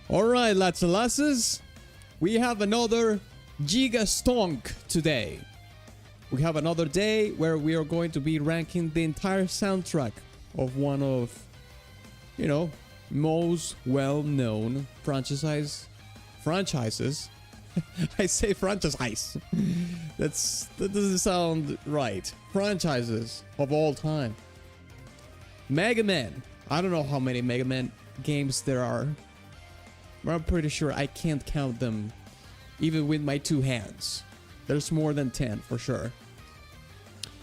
Alright, lads and lasses, we have another Giga Stonk today. We have another day where we are going to be ranking the entire soundtrack of one of, you know, most well-known franchises. I say franchise. That doesn't sound right. Franchises of all time. Megaman. I don't know how many Megaman games there are. But I'm pretty sure I can't count them even with my two hands. There's more than 10 for sure.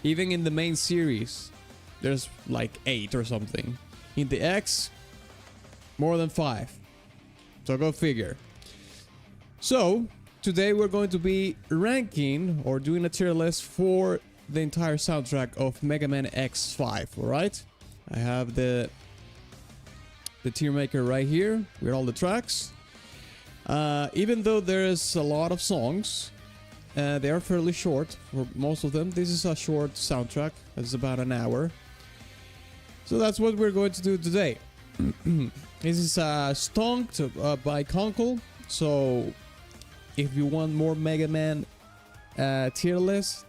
Even in the main series, there's like 8 or something. In the X, more than 5. So go figure. So today we're going to be ranking or doing a tier list for the entire soundtrack of Megaman X5. Alright? I have the tier maker right here with all the tracks. Even though there's a lot of songs, they are fairly short for most of them. This is a short soundtrack. It's about an hour. So that's what we're going to do today. This is stonked by Conkel. So if you want more Mega Man tier list,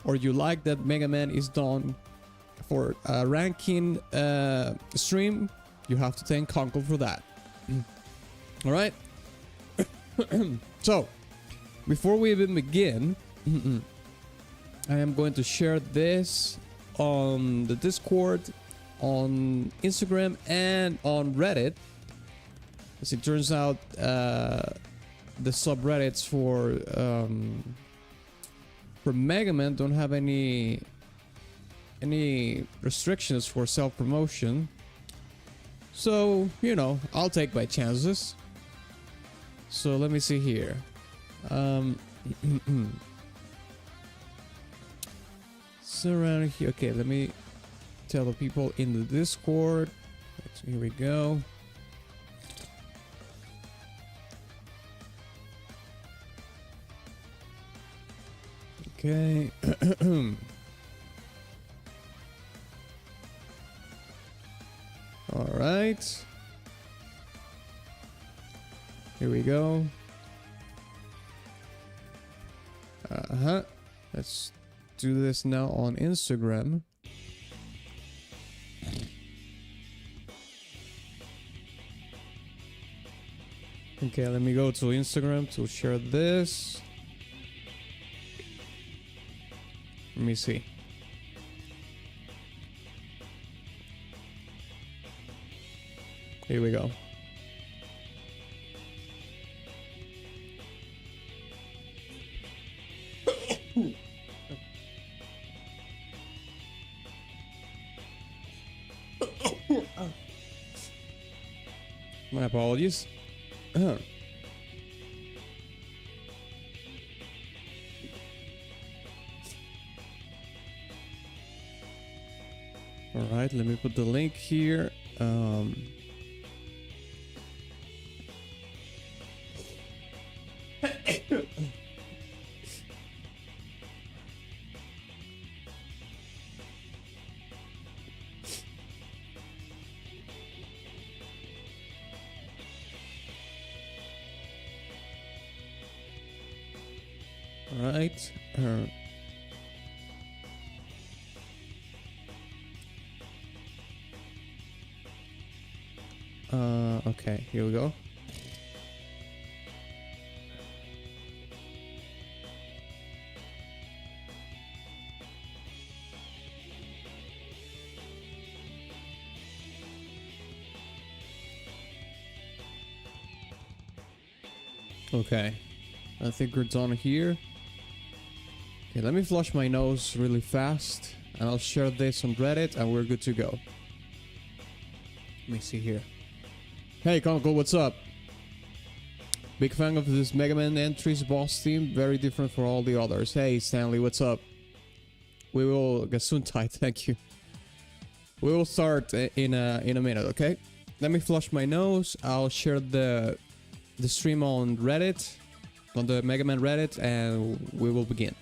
or you like that Mega Man is done for a ranking stream, you have to thank Conkel for that. Alright? So, before we even begin, I am going to share this on the Discord, on Instagram, and on Reddit. As it turns out, the subreddits for Mega Man don't have any restrictions for self-promotion. So, you know, I'll take my chances. So let me see here. So around here, okay, let me tell the people in the Discord. So here we go. Okay. All right. Here we go. Let's do this now on Instagram. Okay, let me go to Instagram to share this. Let me see. Here we go. My apologies. All right, let me put the link here. Right. Okay, here we go. Okay, I think we're done here. Okay, let me flush my nose really fast, and I'll share this on Reddit, and we're good to go. Let me see here. Hey, Conkel, what's up? Big fan of this Mega Man entries boss theme, very different for all the others. Hey, Stanley, what's up? We will Gesundheit, thank you. We will start in a minute, okay? Let me flush my nose. I'll share the stream on Reddit, on the Mega Man Reddit, and we will begin.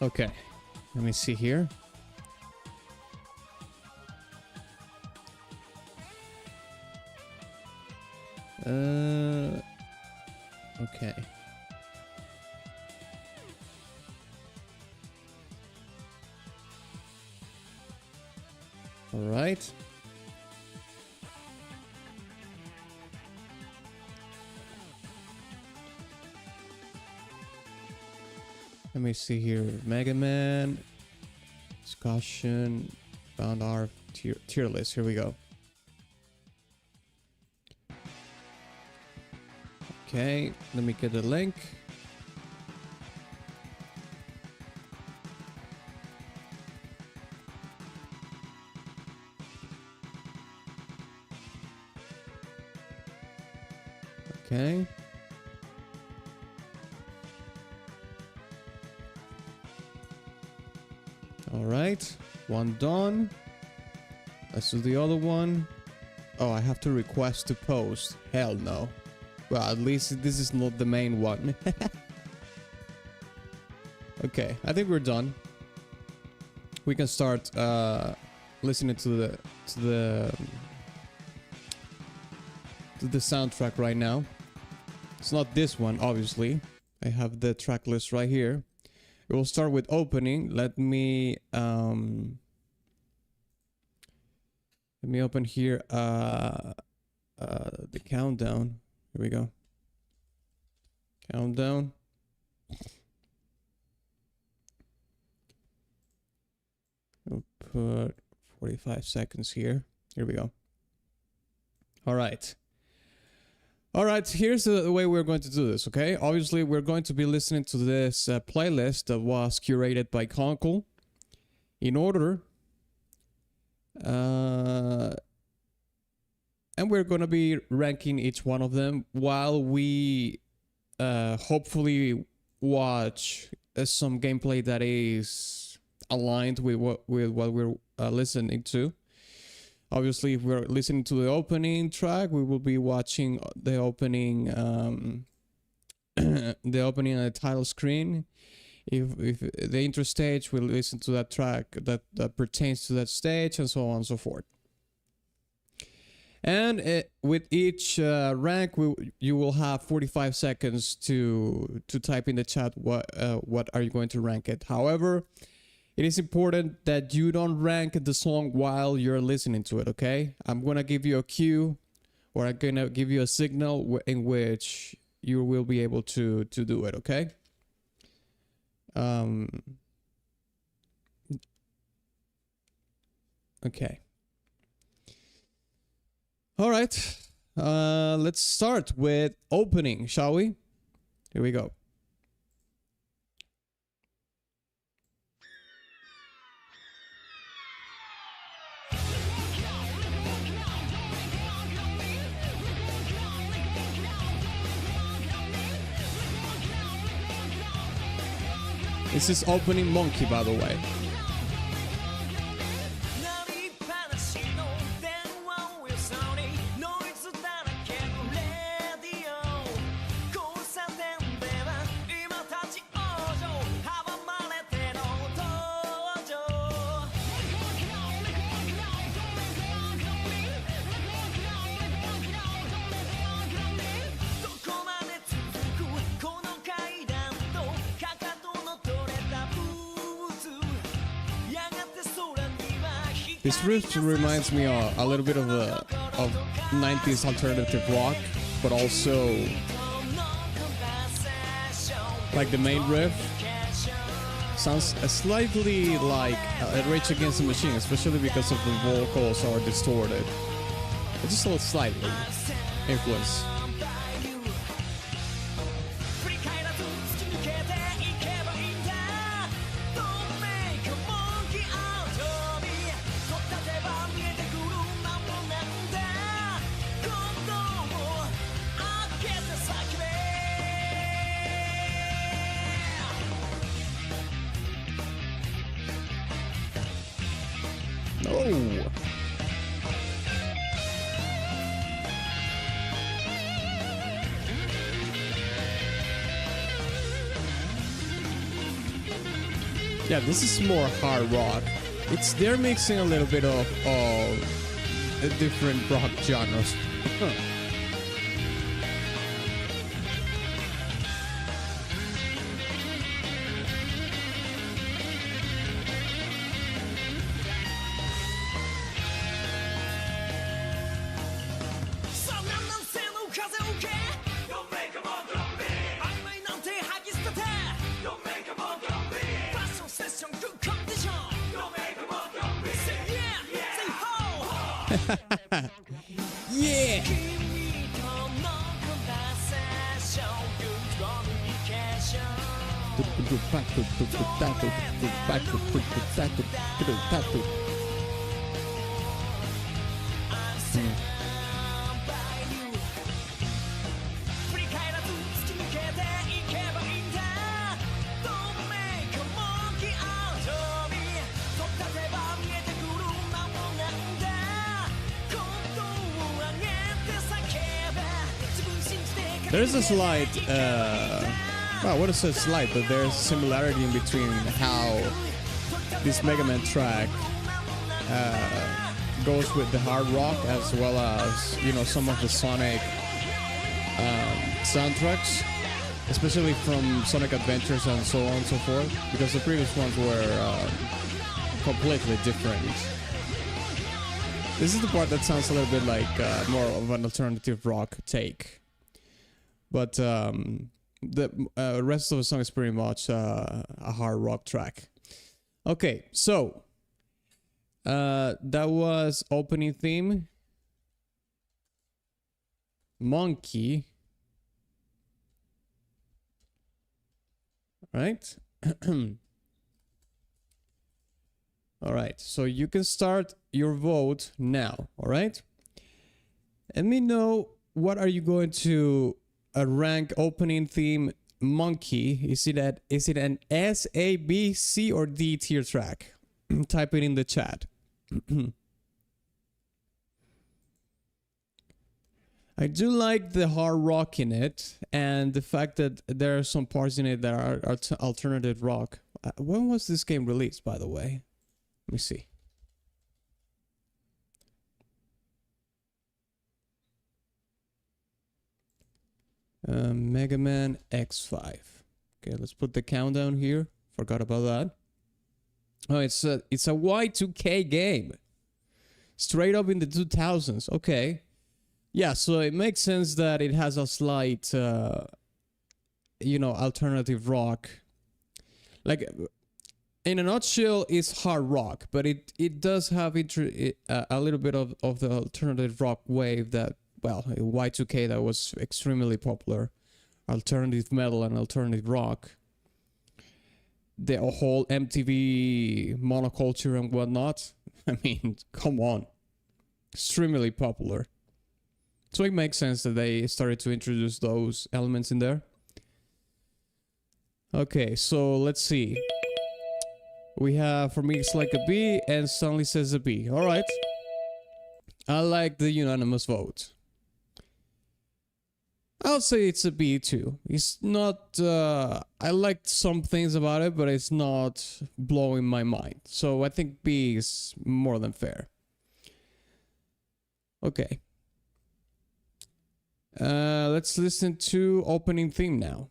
Okay, let me see here. Okay. All right. Let me see here. Megaman discussion. Found our tier list. Here we go. Okay, let me get the link. Okay. All right, one done. Let's do the other one. Oh, I have to request to post. Hell no. Well, at least this is not the main one. Okay, I think we're done. We can start listening to the soundtrack right now. It's not this one, obviously. I have the track list right here. We will start with opening. Let me open here the countdown. Here we go. Countdown. We'll put 45 seconds here. Here we go. All right. All right, here's the way we're going to do this, okay? Obviously, we're going to be listening to this playlist that was curated by Conkel in order. And we're going to be ranking each one of them while we hopefully watch some gameplay that is aligned with what we're listening to. Obviously, if we're listening to the opening track, we will be watching the opening, the opening on the title screen. If the intro stage, we'll listen to that track that pertains to that stage, and so on and so forth. And with each rank, you will have 45 seconds to type in the chat what are you going to rank it. However, it is important that you don't rank the song while you're listening to it, okay? I'm going to give you a cue, or I'm going to give you a signal in which you will be able to do it, okay? Okay. All right. Let's start with opening, shall we? Here we go. This is opening Monkey, by the way. This riff reminds me a little bit of 90s alternative rock, but also like the main riff sounds slightly like Rage Against the Machine, especially because of the vocals are distorted. It's just a little slightly influence. Oh. Yeah, this is more hard rock. They're mixing a little bit of different rock genres. Yeah! There's a slight, well, what is a slight, but there's a similarity in between how this Megaman track goes with the hard rock as well as, you know, some of the Sonic soundtracks, especially from Sonic Adventures and so on and so forth, because the previous ones were completely different. This is the part that sounds a little bit like more of an alternative rock take. But the rest of the song is pretty much a hard rock track. Okay, so that was opening theme. Monkey. Right? All right, so you can start your vote now, all right? Let me know, what are you going to rank opening theme Monkey? Is it an S, A, B, C, or D tier track? Type it in the chat. I do like the hard rock in it, and the fact that there are some parts in it that are alternative rock. When was this game released, by the way? Let me see. Megaman X5. Okay, let's put the countdown here. Forgot about that. Oh, it's a Y2K game. Straight up in the 2000s. Okay. Yeah, so it makes sense that it has a slight, you know, alternative rock. Like, in a nutshell, it's hard rock, but it does have a little bit of the alternative rock wave that, well, Y2K, that was extremely popular. Alternative metal and alternative rock. The whole MTV monoculture and whatnot. I mean, come on. Extremely popular. So it makes sense that they started to introduce those elements in there. Okay, so let's see. We have, for me, it's like a B, and Stanley says a B. All right. I like the unanimous vote. I'll say it's a B too. It's not, I liked some things about it, but it's not blowing my mind. So I think B is more than fair. Okay. Let's listen to opening theme now.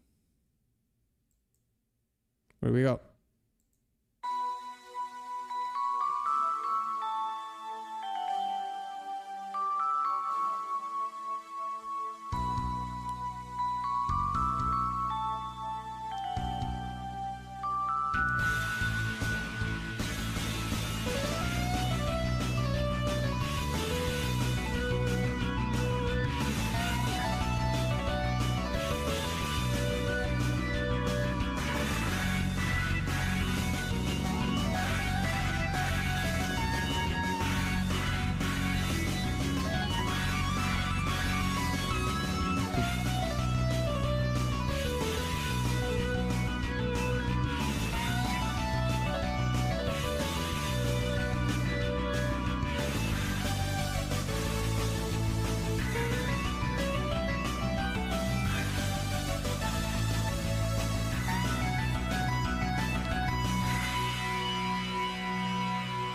Where we go?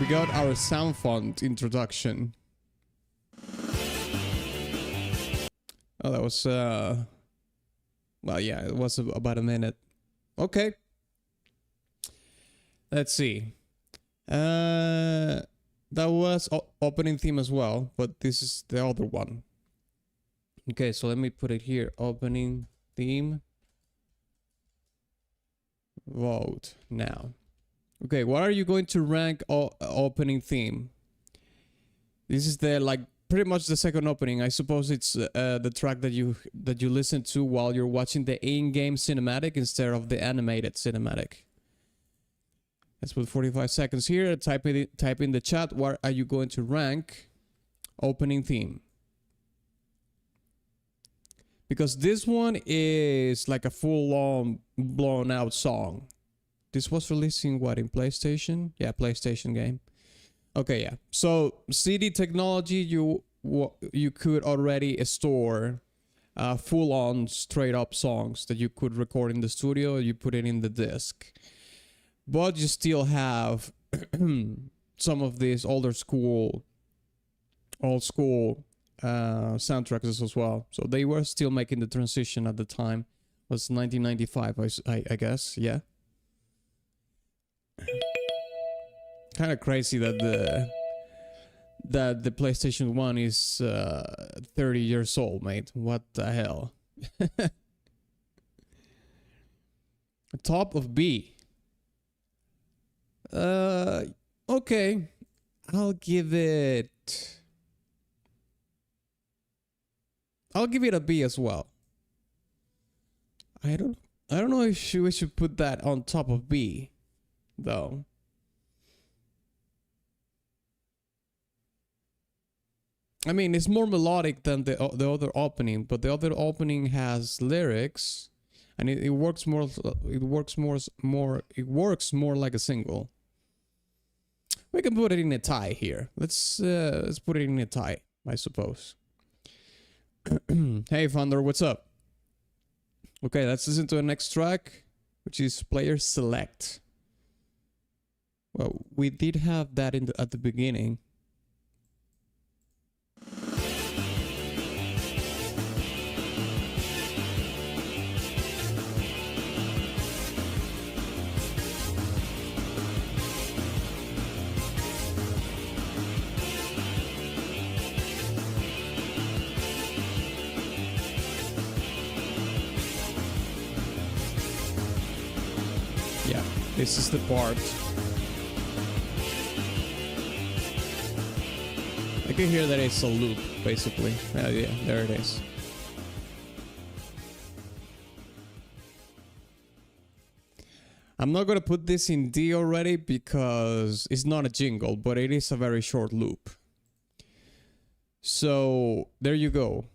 We got our sound font introduction. Oh, that was, well, yeah, it was about a minute. Okay. Let's see. That was opening theme as well, but this is the other one. Okay, so let me put it here. Opening theme. Vote now. Okay, what are you going to rank opening theme? This is the, like, pretty much the second opening. I suppose it's the track that you listen to while you're watching the in-game cinematic instead of the animated cinematic. Let's put 45 seconds here. Type in the chat. What are you going to rank opening theme? Because this one is like a full-on, blown-out song. This was released in what, in PlayStation? Yeah, PlayStation game. Okay, yeah. So CD technology, you could already store full-on, straight-up songs that you could record in the studio. You put it in the disc. But you still have some of these old school soundtracks as well. So they were still making the transition at the time. It was 1995, I guess, yeah. Kind of crazy that the PlayStation 1 is 30 years old, mate. What the hell? Top of B. Okay. I'll give it a B as well. I don't know if we should put that on top of B, though. I mean, it's more melodic than the other opening, but the other opening has lyrics, and it works more. It works more like a single. We can put it in a tie here. Let's put it in a tie, I suppose. Hey, Thunder, what's up? Okay, let's listen to the next track, which is Player Select. Well, we did have that at the beginning. This is the part. I can hear that it's a loop, basically. Yeah, there it is. I'm not gonna put this in D already because it's not a jingle, but it is a very short loop. So there you go.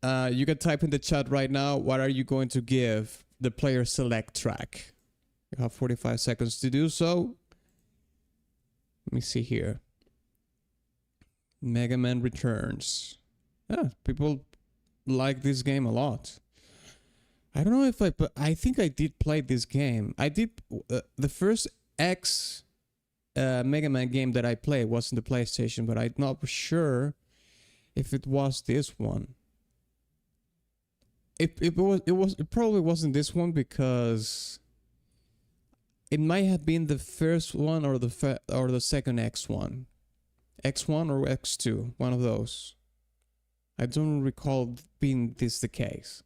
You can type in the chat right now. What are you going to give the Player Select track? You have 45 seconds to do so. Let me see here. Megaman Returns. Yeah, people like this game a lot. I don't know if I think I did play this game. I did the first X Mega Man game that I played was in the PlayStation, but I'm not sure if it was this one. It probably wasn't this one because it might have been the first one or the second X1. X1 or X2, one of those. I don't recall being this the case.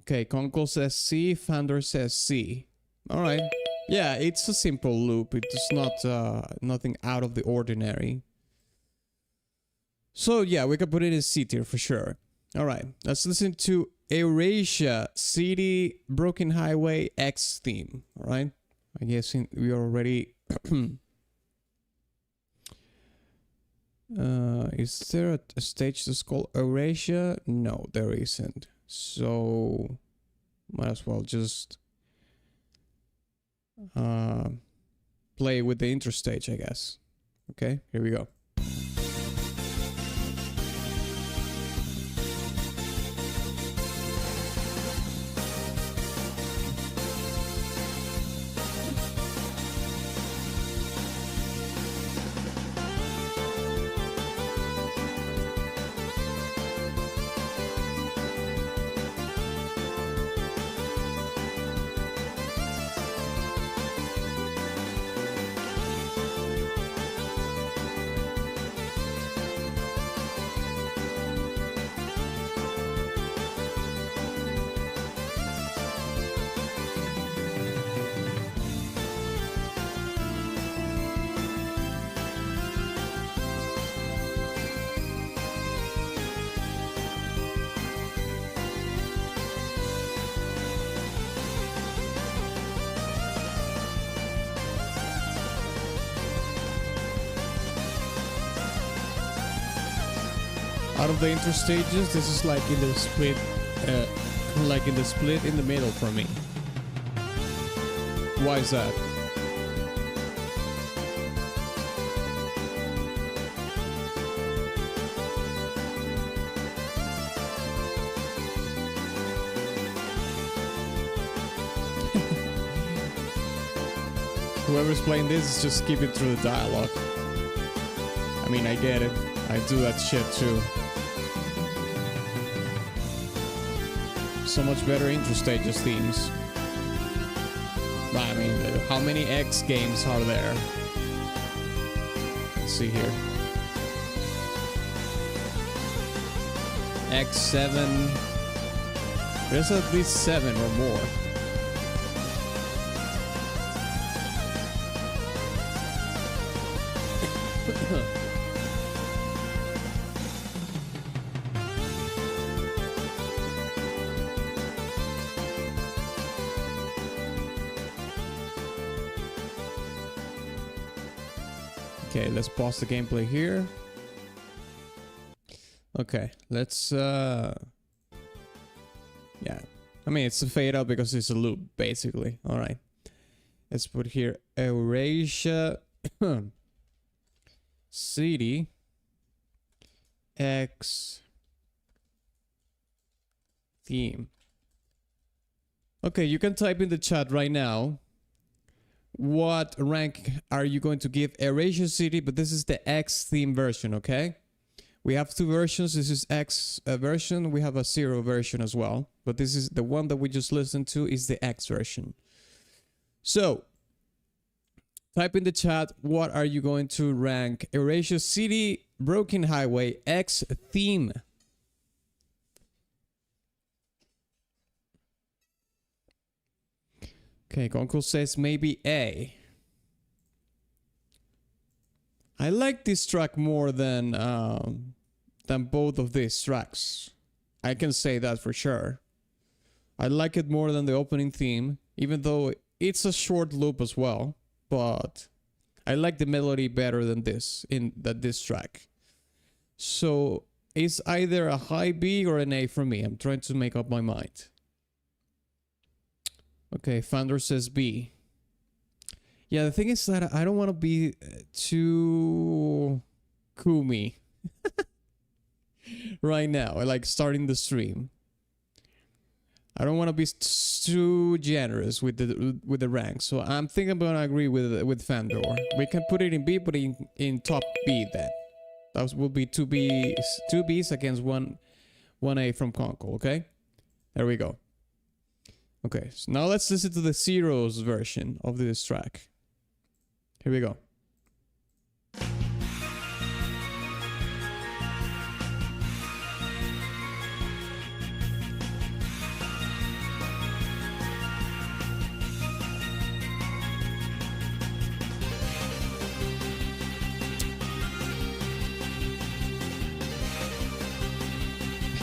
Okay, Conkel says C, Fander says C. Alright. Yeah, it's a simple loop. It's not nothing out of the ordinary. So yeah, we can put it in C tier for sure. Alright, let's listen to Eurasia City Broken Highway X theme. Alright, I guess we are already... is there a stage that's called Eurasia? No, there isn't. So, might as well just play with the intro stage, I guess. Okay, here we go. Out of the intro stages, this is like in the split, in the middle for me. Why is that? Whoever's playing this is just skipping through the dialogue. I mean, I get it. I do that shit too. So much better intro stages themes. I mean, how many X games are there? Let's see here. X7. There's at least 7 or more. Okay, let's pause the gameplay here. Okay, let's yeah. I mean, it's a fade out because it's a loop, basically. All right. Let's put here Eurasia City X theme. Okay, you can type in the chat right now. What rank are you going to give Eurasia City? But this is the X theme version, okay? We have 2 versions. This is X version. We have a 0 version as well. But this is the one that we just listened to is the X version. So, type in the chat, what are you going to rank Eurasia City Broken Highway X theme? Okay, Conkel says maybe A. I like this track more than both of these tracks. I can say that for sure. I like it more than the opening theme, even though it's a short loop as well. But I like the melody better than this this track. So it's either a high B or an A for me. I'm trying to make up my mind. Okay, Founder says B. Yeah, the thing is that I don't want to be too koomy right now. I like starting the stream. I don't want to be too generous with the rank, so I'm thinking I'm gonna agree with Fandor. We can put it in B, but in top B then. That will be 2 Bs against one A from Conkel. Okay, there we go. Okay, so now let's listen to the Zero's version of this track. Here we go.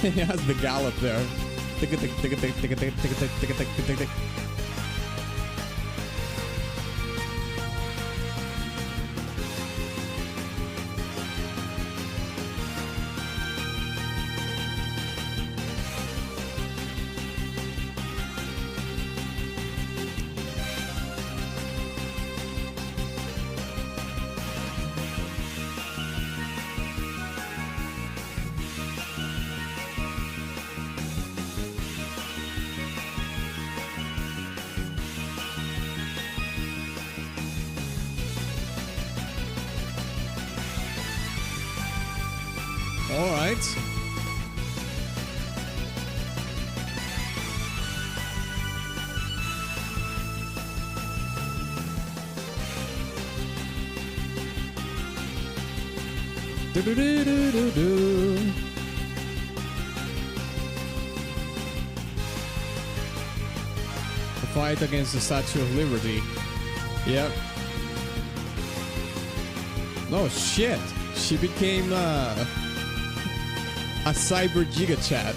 It has the gallop there. All right. Do do do do do do. The fight against the Statue of Liberty. Yep. Oh shit! She became a cyber giga chat.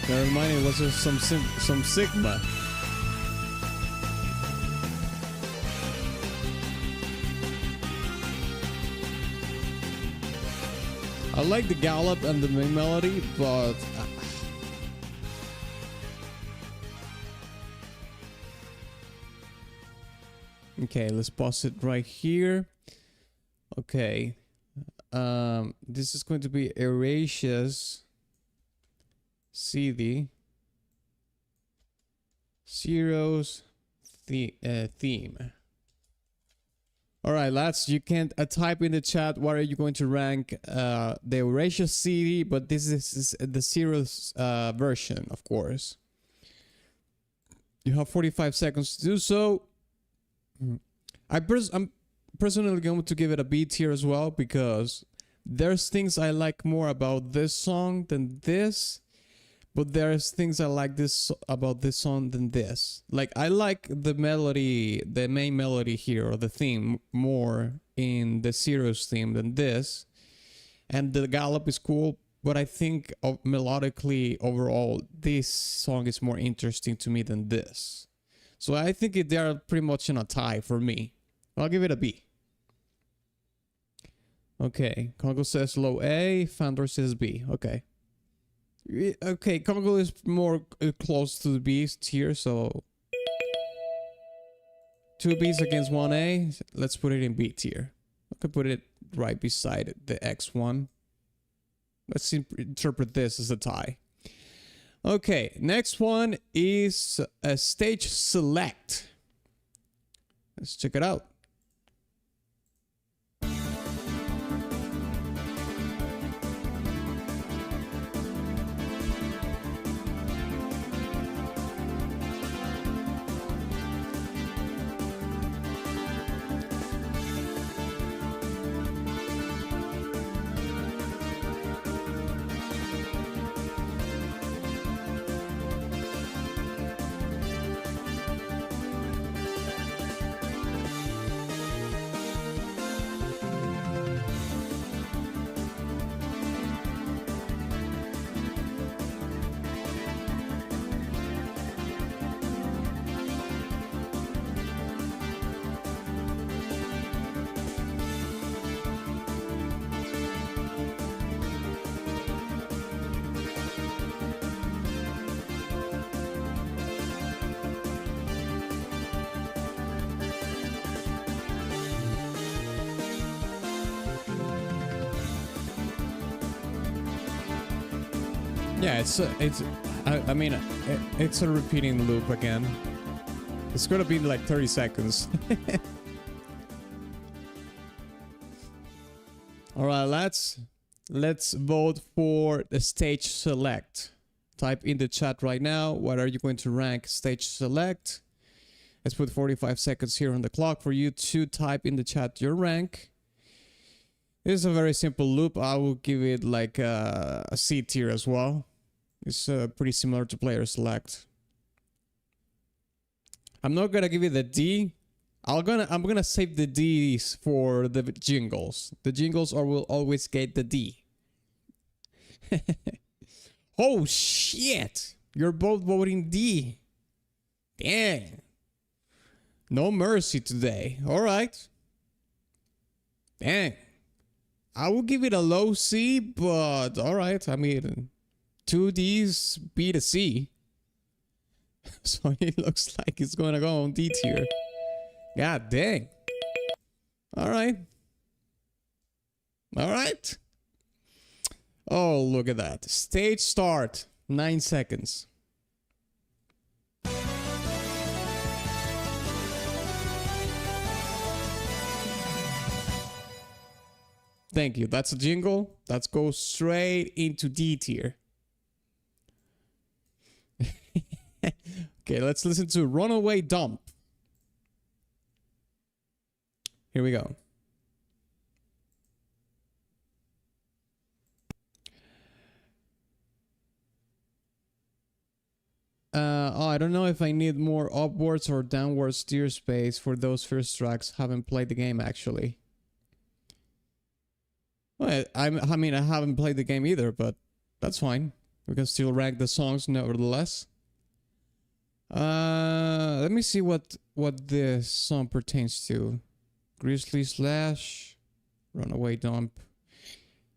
Never mind, it was just some Sigma. I like the gallop and the main melody, but okay, let's pause it right here. Okay, this is going to be Erasia's CD Zero's theme. All right, lads, you can type in the chat what are you going to rank the Eurasia CD, but this is the Zero's version, of course. You have 45 seconds to do so. I'm personally going to give it a B tier as well, because there's things I like more about this song than this, but there's things I like about this song than this. Like, I like the melody, the main melody here, or the theme, more in the Zero's theme than this. And the gallop is cool, but I think melodically, overall, this song is more interesting to me than this. So I think they are pretty much in a tie for me. I'll give it a B. Okay, Conkel says low A, Fandor says B. Okay. Okay, Conkel is more close to the B tier, so 2 B's against 1 A. Let's put it in B tier. I could put it right beside the X1. Let's interpret this as a tie. Okay, next one is a stage select. Let's check it out. Yeah, I mean, it's a repeating loop again. It's gonna be like 30 seconds. All right, let's vote for the stage select. Type in the chat right now, what are you going to rank stage select? Let's put 45 seconds here on the clock for you to type in the chat your rank. This is a very simple loop. I will give it like a C tier as well. It's pretty similar to player select. I'm not gonna give it a D. I'm gonna save the D's for the jingles. The jingles will always get the D. Oh shit! You're both voting D. Dang. No mercy today. All right. Dang. I will give it a low C, but all right. I mean, 2 D's beat a C. So it looks like it's going to go on D tier. God dang. All right. All right. Oh, look at that. Stage start. 9 seconds. Thank you. That's a jingle. Let's go straight into D tier. Okay, let's listen to Runaway Dump. Here we go. Oh, I don't know if I need more upwards or downwards steer space for those first tracks. Haven't played the game actually. Well, I mean, I haven't played the game either, but that's fine. We can still rank the songs nevertheless. Let me see what this song pertains to. Grizzly Slash, Runaway Dump.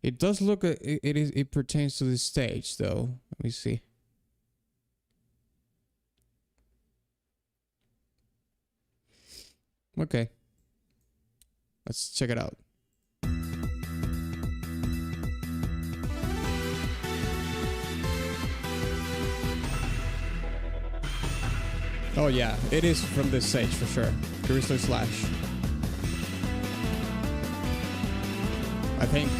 It does look it pertains to the stage though. Let me see. Okay. Let's check it out. Oh yeah, it is from this stage for sure. Grizzly Slash. I think.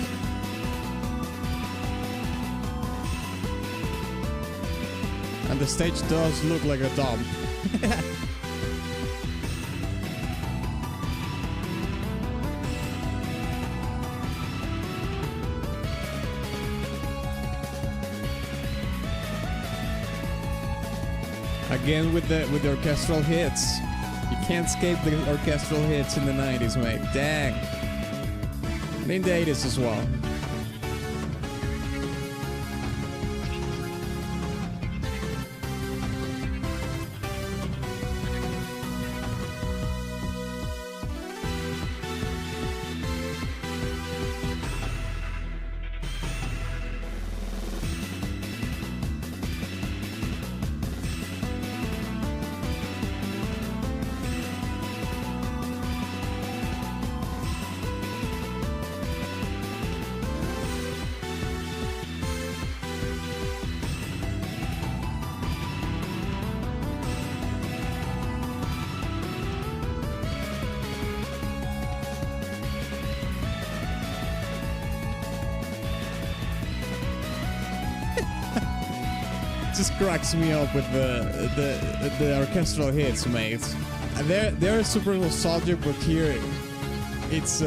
And the stage does look like a dump. Again with the orchestral hits. You can't escape the orchestral hits in the 90s, mate. Dang. And in the 80s as well. Just cracks me up with the orchestral hits, mate. They're super nostalgic, but here it's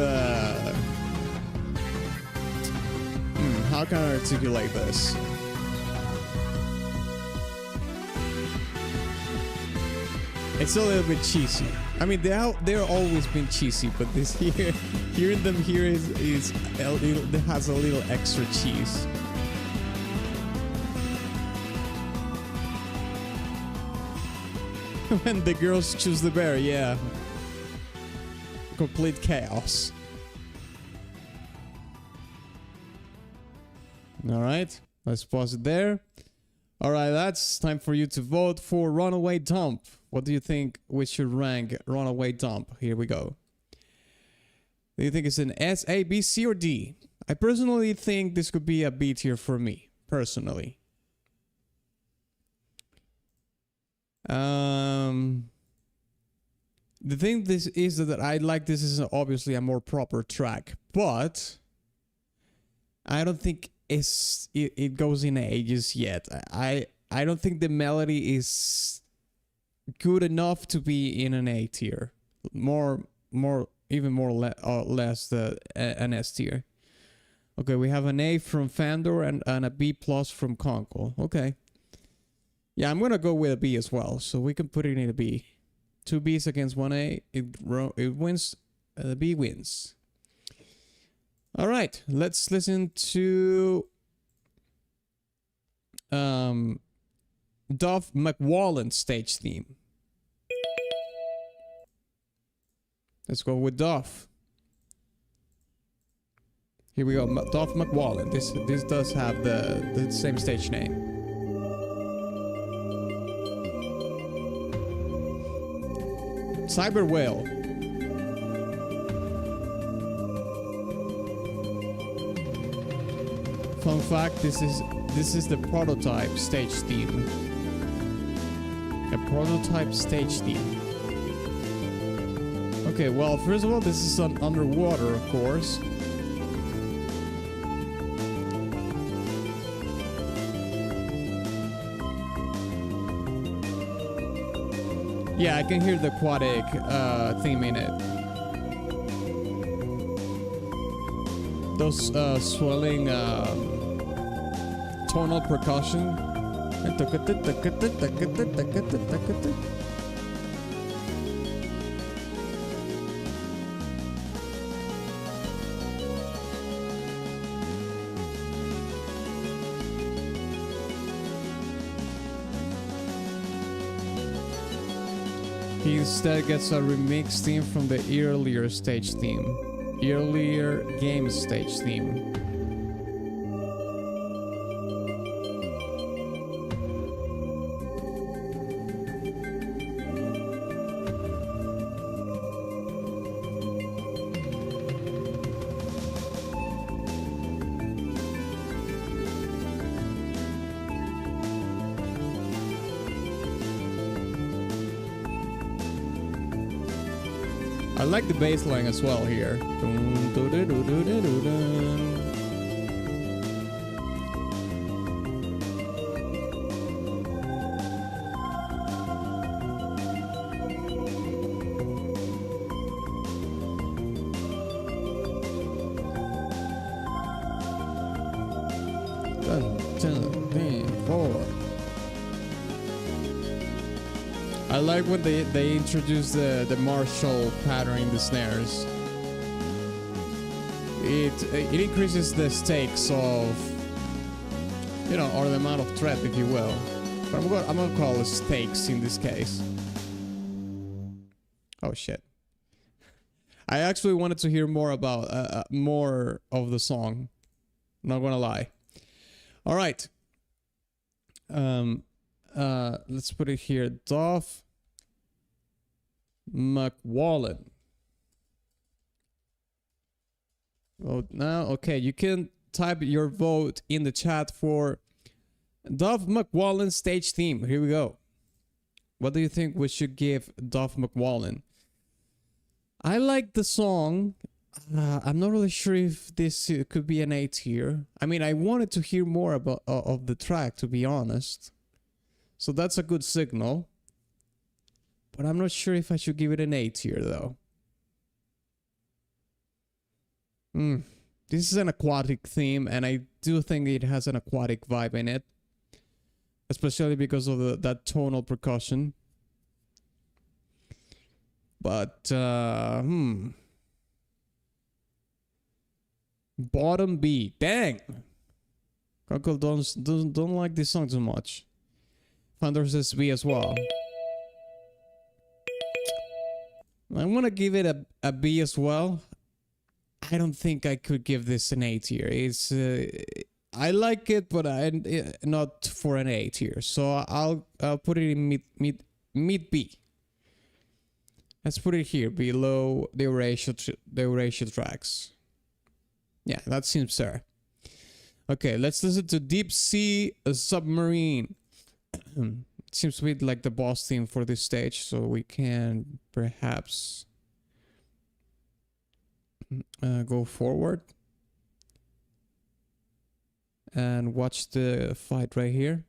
how can I articulate this? It's a little bit cheesy. I mean, they're always been cheesy, but this here, hearing them here is it has a little extra cheese. When the girls choose the bear, yeah. Complete chaos. Alright, let's pause it there. Alright, that's time for you to vote for Runaway Dump. What do you think we should rank Runaway Dump? Here we go. Do you think it's an S, A, B, C, or D? I personally think this could be a B tier for me, personally. The thing this is that I like this is obviously a more proper track, but I don't think it goes in ages yet. I don't think the melody is good enough to be in an A tier. Even more less an S tier. Okay, we have an A from Fandor and a B plus from Conkel. Okay. Yeah, I'm gonna go with a B as well, so we can put it in a B. 2 B's against 1 A, it wins. The B wins. All right, let's listen to Duff McWallen's stage theme. Let's go with Duff. Here we go, Duff McWallen. This does have the same stage name. Cyber Whale. Fun fact, this is the prototype stage theme. A prototype stage theme. Okay, well, first of all, this is on underwater, of course. Yeah, I can hear the aquatic theme in it. Those swelling tonal percussion. He instead gets a remix theme from the earlier stage theme. Earlier game stage theme. I like the bass line as well here. I like when they introduce the Marshall pattern in the snares. It increases the stakes of, you know, or the amount of threat, if you will. But I'm gonna call it stakes in this case. Oh shit! I actually wanted to hear more about more of the song. Not gonna lie. All right. Let's put it here. Duff McWallen. Vote now. Okay, you can type your vote in the chat for Duff McWallen stage theme. Here we go. What do you think we should give Duff McWallen? I like the song. I'm not really sure if this could be an A tier. I mean, I wanted to hear more about of the track, to be honest. So that's a good signal. But I'm not sure if I should give it an A tier, though. This is an aquatic theme, and I do think it has an aquatic vibe in it. Especially because of that tonal percussion. But, bottom B. Dang! Conkel don't like this song too much. Thunder says B as well. I want to give it a B as well. I don't think I could give this an A tier. It's I like it, but not for an A tier. So I'll put it in mid B. Let's put it here below the Eurasia tracks. Yeah, that seems fair. Okay, let's listen to Deep Sea Submarine. It seems to be like the boss theme for this stage, so we can perhaps go forward and watch the fight right here.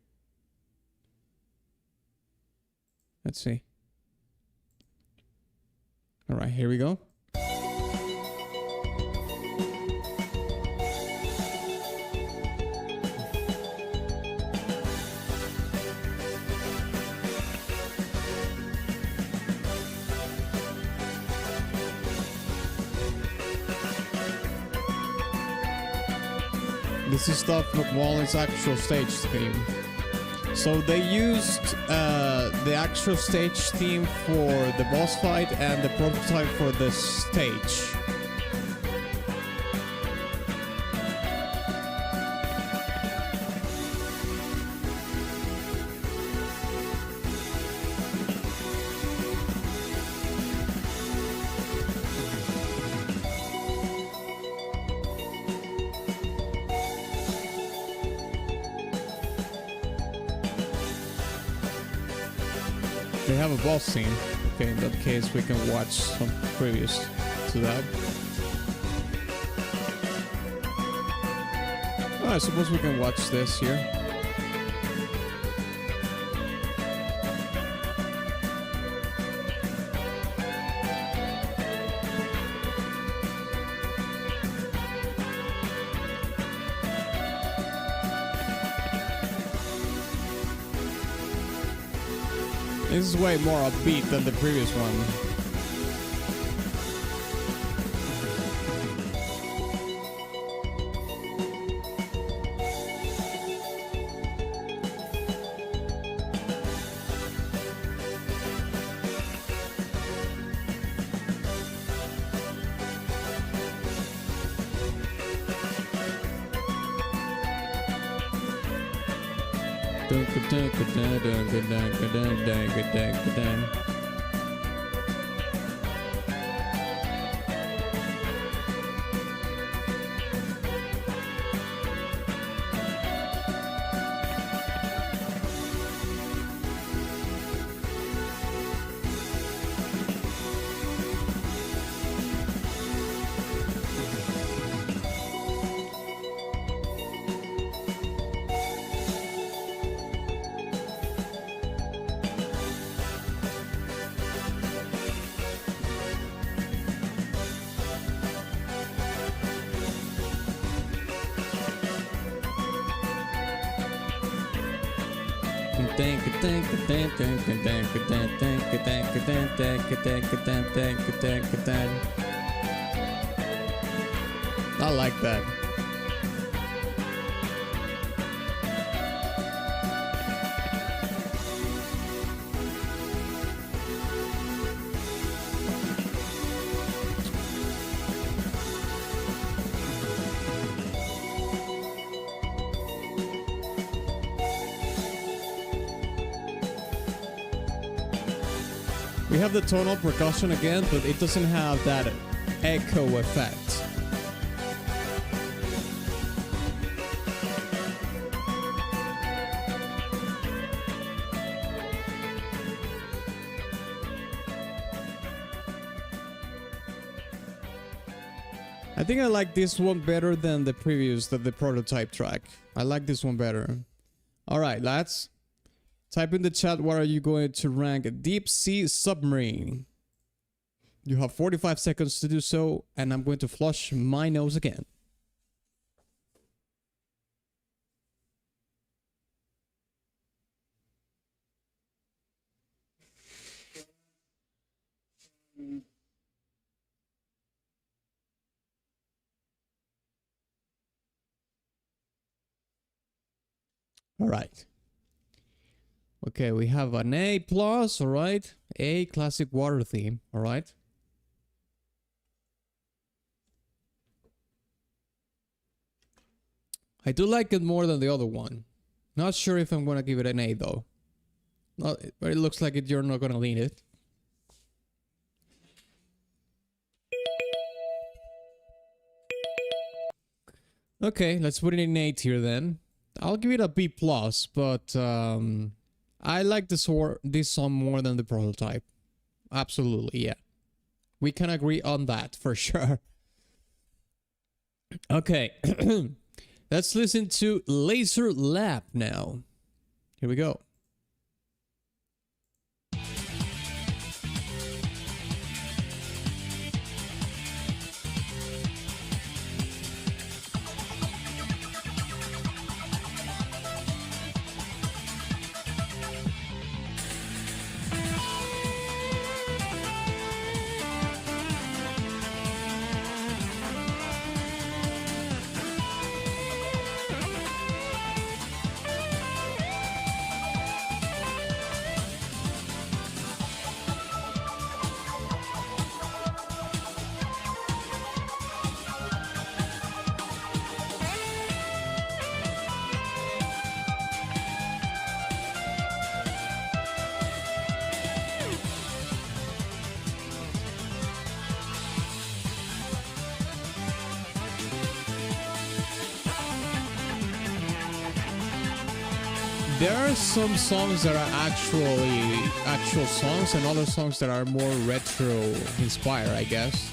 Let's see. All right, here we go. This is Duff McWallen's actual stage theme. So they used the actual stage theme for the boss fight and the prototype for the stage. They have a boss scene. Okay, in that case we can watch some previous to that. Oh, I suppose we can watch this here. This is way more upbeat than the previous one. I like that. We have the tonal percussion again, but it doesn't have that echo effect. I think I like this one better than the previous, the prototype track. I like this one better. All right, lads. Type in the chat, what are you going to rank a deep sea submarine? You have 45 seconds to do so, and I'm going to flush my nose again. All right. Okay, we have an A plus, all right. A classic water theme, all right. I do like it more than the other one. Not sure if I'm gonna give it an A though. Not, but it looks like you're not gonna lean it. Okay, let's put it in 8 here then. I'll give it a B plus, but I like this song more than the prototype. Absolutely, yeah. We can agree on that for sure. Okay, let's listen to Laser Lab now. Here we go. There are some songs that are actual songs and other songs that are more retro inspired, I guess.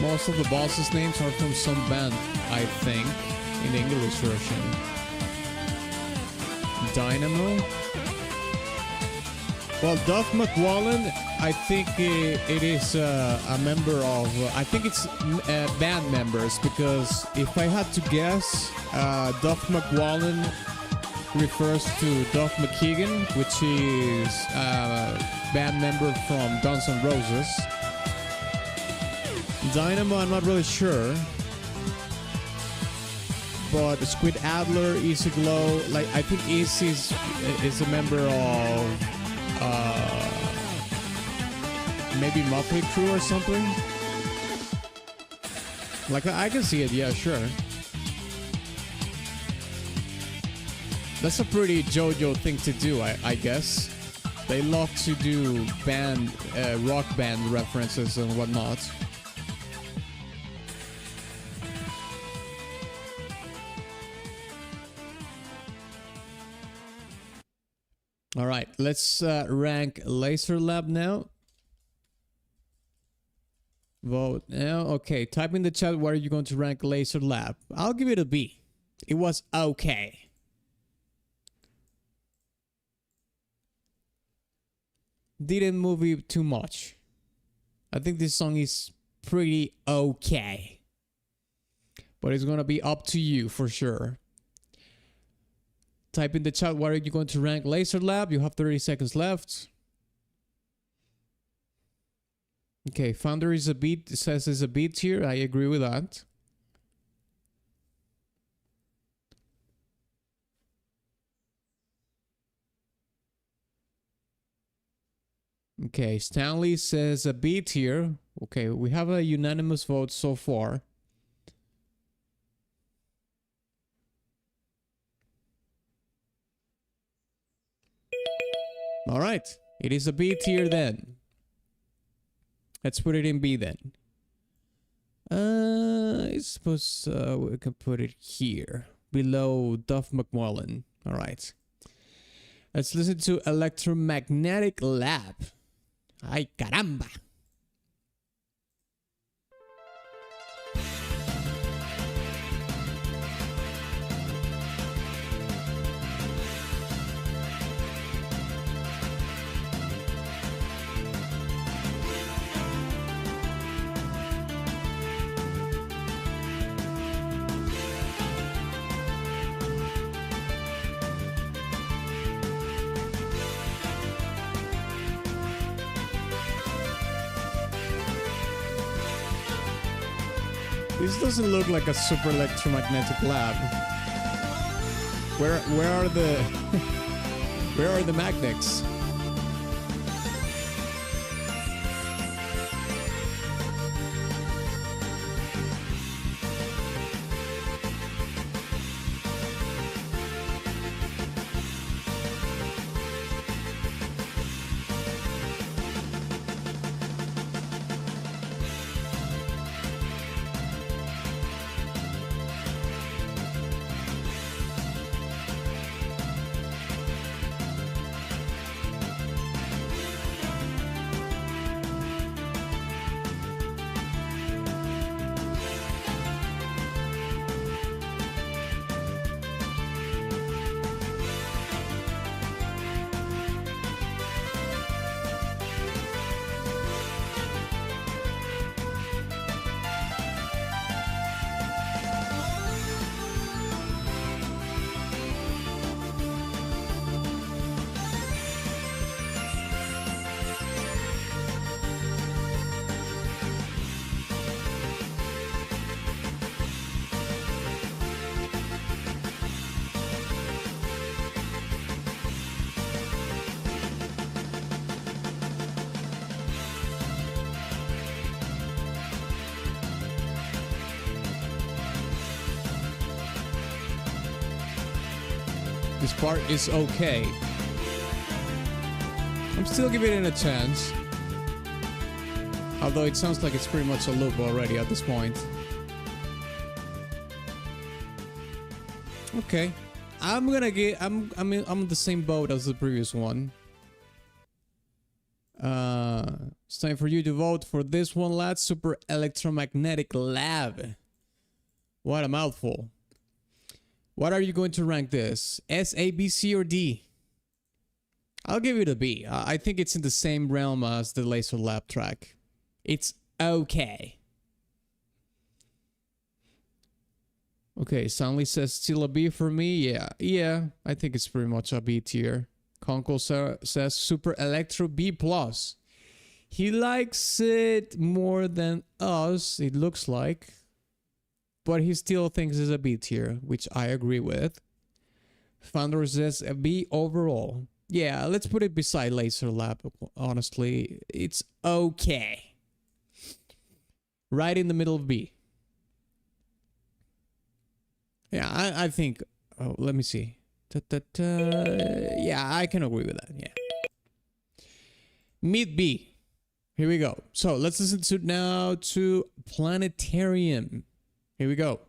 Most of the bosses' names are from some band, I think, in the English version. Dynamo. Well, Duff McWallen, I think it is a member of, I think it's band members, because if I had to guess, Duff McWallen refers to Duff McKagan, which is a band member from Guns N' Roses. Dynamo, I'm not really sure. but Squid Adler, Easy Glow, like I think Easy is a member of maybe Motley Crue or something. Like I can see it, yeah, sure. That's a pretty JoJo thing to do, I guess. They love to do rock band references and whatnot. All right, let's rank Laser Lab now. Vote now. Okay, type in the chat where are you going to rank Laser Lab. I'll give it a B. It was okay. Didn't move it too much. I think this song is pretty okay. But it's gonna be up to you for sure. Type in the chat where are you going to rank Laser Lab. You have 30 seconds left. Okay, Founder is a beat. It says it's a beat here. I agree with that. Okay, Stanley says a beat here. Okay, we have a unanimous vote so far. All right, it is a B tier then. Let's put it in B then. I suppose we can put it here, below Duff McMullen. All right. Let's listen to Electromagnetic Lab. Ay, caramba. This doesn't look like a super electromagnetic lab. Where are the where are the magnets? This part is okay. I'm still giving it a chance. Although it sounds like it's pretty much a loop already at this point. Okay. I'm in the same boat as the previous one. It's time for you to vote for this one, lads. Super Electromagnetic Lab. What a mouthful. What are you going to rank this? S, A, B, C, or D? I'll give it a B. I think it's in the same realm as the Laser Lab track. It's okay. Okay, Stanley says still a B for me. Yeah, I think it's pretty much a B tier. Conkel says Super Electro B+. He likes it more than us, it looks like. but he still thinks it's a B tier, which I agree with. Founder says a B overall. Yeah, let's put it beside Laser Lab. Honestly, it's okay. Right in the middle of B. Yeah, I think. Oh, let me see. Yeah, I can agree with that. Yeah. Mid B. Here we go. So let's listen to now to Planetarium. Here we go.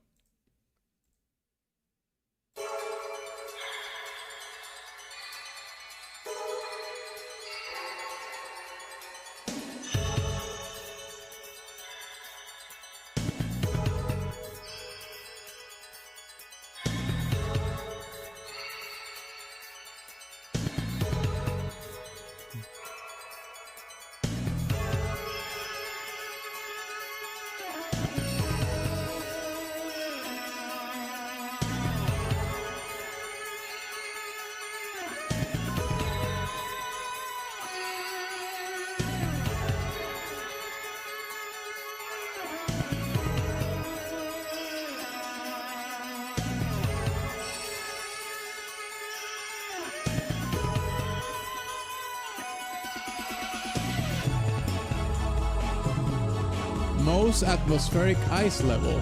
Most atmospheric ice level.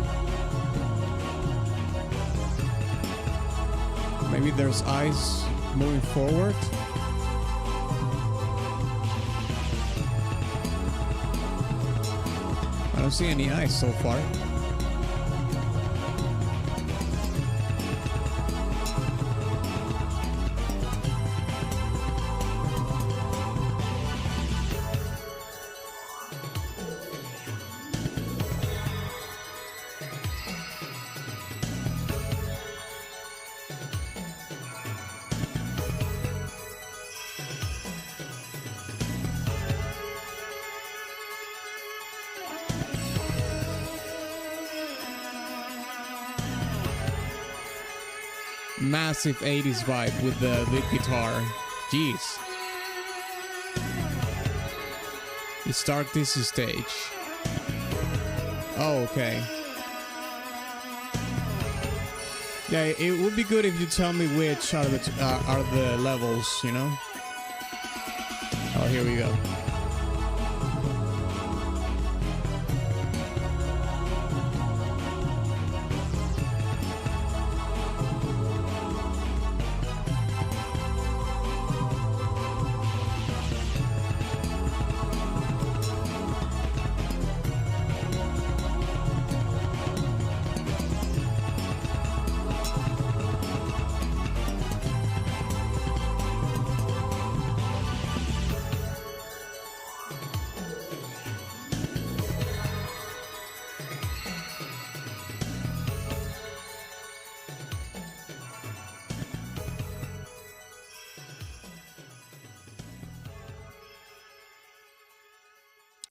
Maybe there's ice moving forward. I don't see any ice so far. Massive 80s vibe with the lead guitar. Jeez. You start this stage. Oh, okay. Yeah, it would be good if you tell me which are the levels, you know? Oh, here we go.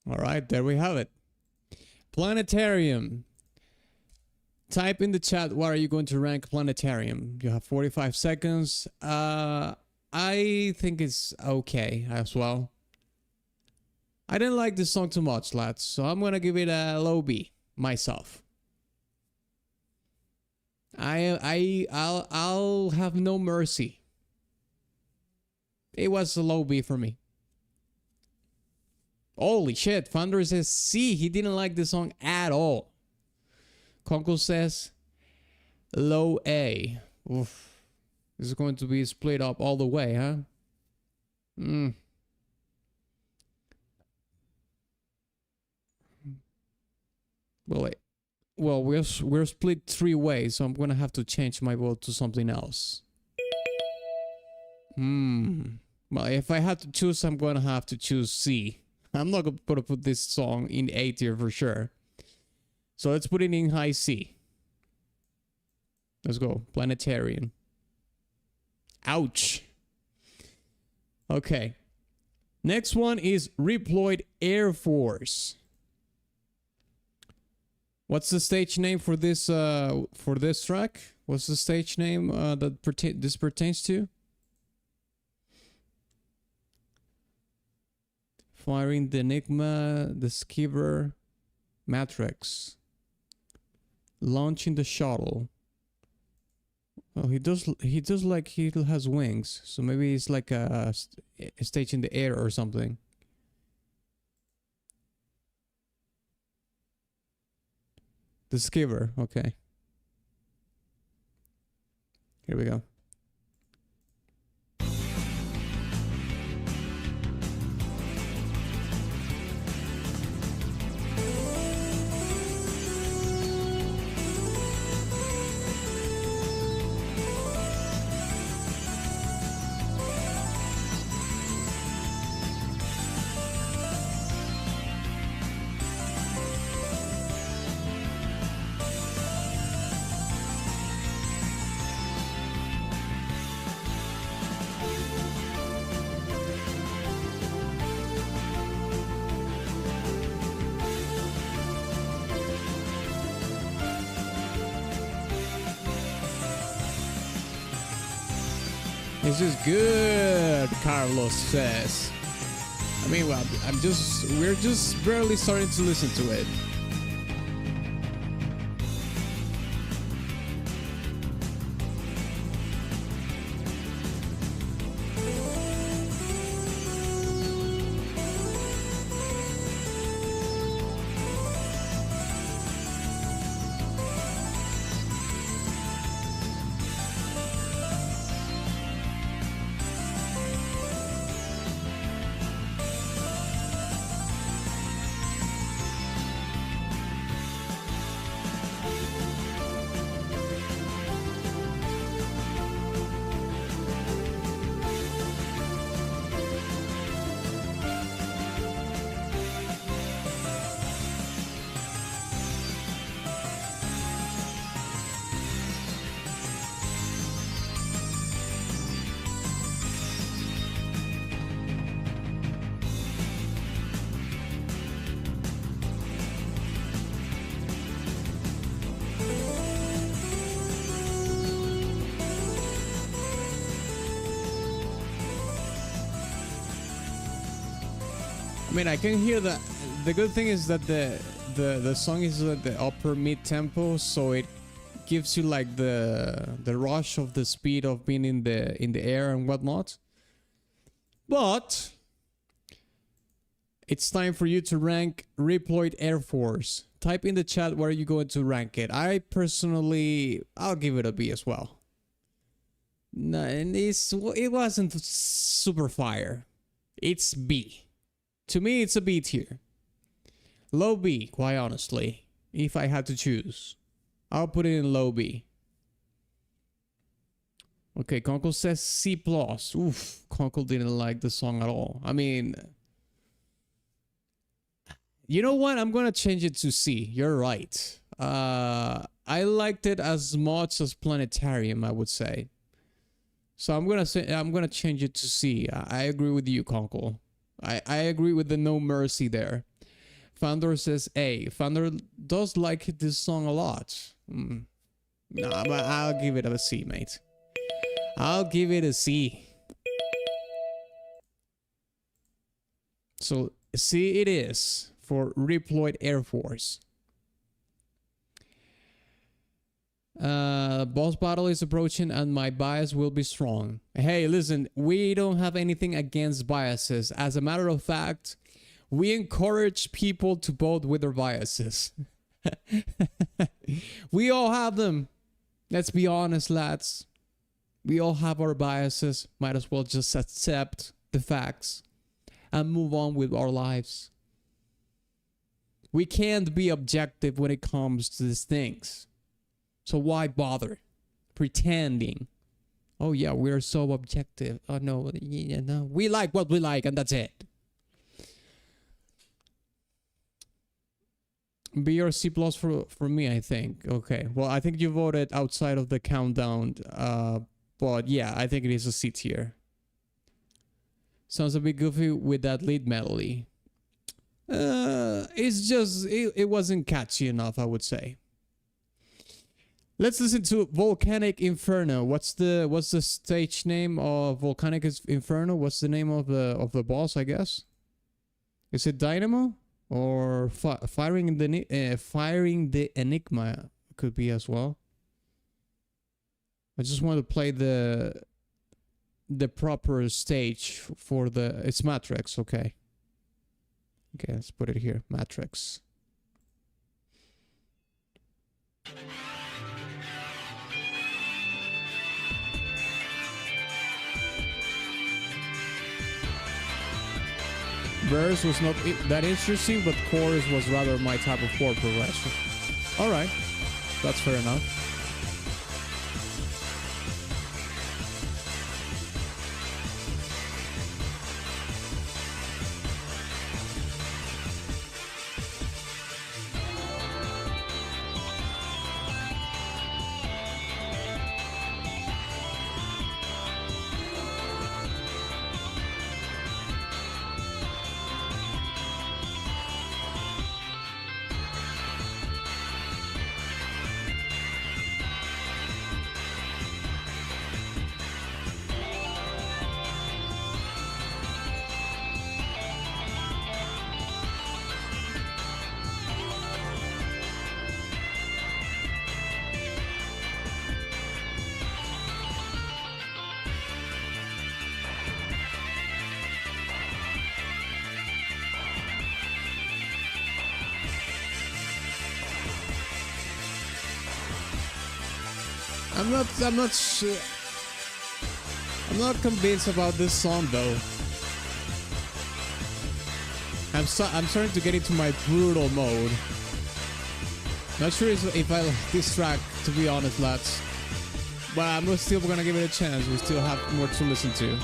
All right, there we have it. Planetarium. Type in the chat, what are you going to rank Planetarium? You have 45 seconds. I think it's okay as well. I didn't like this song too much, lads, so I'm gonna give it a low B myself. I'll have no mercy. It was a low B for me. Holy shit, Thunder says C. He didn't like the song at all. Conkel says low A. Oof. This is going to be split up all the way, huh? Well, we're split 3 ways, so I'm gonna have to change my vote to something else. Well, if I had to choose, I'm gonna have to choose C. I'm not gonna put this song in A tier for sure. So let's put it in high C. Let's go. Planetarium. Ouch. Okay. Next one is Reploid Air Force. What's the stage name for this track? What's the stage name that this pertains to? Firing the Enigma, the Skiver, Matrix. Launching the shuttle. Oh, he does like he has wings, so maybe it's like a stage in the air or something. The skiver, okay. Here we go. This is good, Carlos says. I mean, well, we're just barely starting to listen to it. I mean, I can hear that. The good thing is that the song is at the upper mid tempo, so it gives you like the rush of the speed of being in the air and whatnot. But it's time for you to rank Reploid Air Force. Type in the chat where you going to rank it. I'll give it a B as well. No, and it wasn't super fire. It's B. To me, it's a B tier. Low B, quite honestly. If I had to choose, I'll put it in low B. Okay, Conkel says C+. Oof, Conkel didn't like the song at all. I mean, you know what? I'm gonna change it to C. You're right. I liked it as much as Planetarium, I would say. So I'm gonna change it to C. I agree with you, Conkel. I agree with the no mercy there. Fandor says A. Fandor does like this song a lot. No, but I'll give it a C, mate. I'll give it a C. So C it is for Reploid Air Force. Boss battle is approaching and my bias will be strong. Hey, listen, we don't have anything against biases. As a matter of fact, we encourage people to vote with their biases. We all have them. Let's be honest, lads. We all have our biases. Might as well just accept the facts and move on with our lives. We can't be objective when it comes to these things. So why bother pretending? Oh yeah, we're so objective. Oh no, no, we like what we like and that's it. B or C plus for me, I think. Okay, well, I think you voted outside of the countdown. But yeah, I think it is a C tier. Sounds a bit goofy with that lead melody. It's just it wasn't catchy enough, I would say. Let's listen to Volcanic Inferno. What's the stage name of Volcanic Inferno? What's the name of the boss, I guess? Is it Dynamo or firing the Enigma? could be as well. I just want to play the proper stage for the... It's Matrix, okay. Okay, let's put it here. Matrix. Verse was not that interesting, but chorus was rather my type of chord progression. Alright, that's fair enough. I'm not convinced about this song though. I'm starting to get into my brutal mode. Not sure if I like this track, to be honest, lads. But I'm still gonna give it a chance. We still have more to listen to.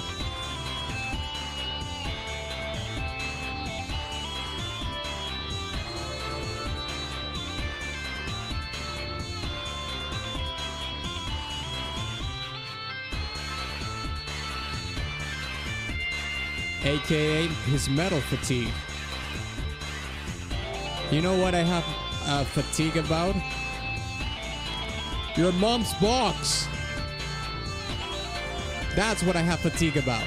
AKA his metal fatigue. You know what I have fatigue about? Your mom's box. That's what I have fatigue about.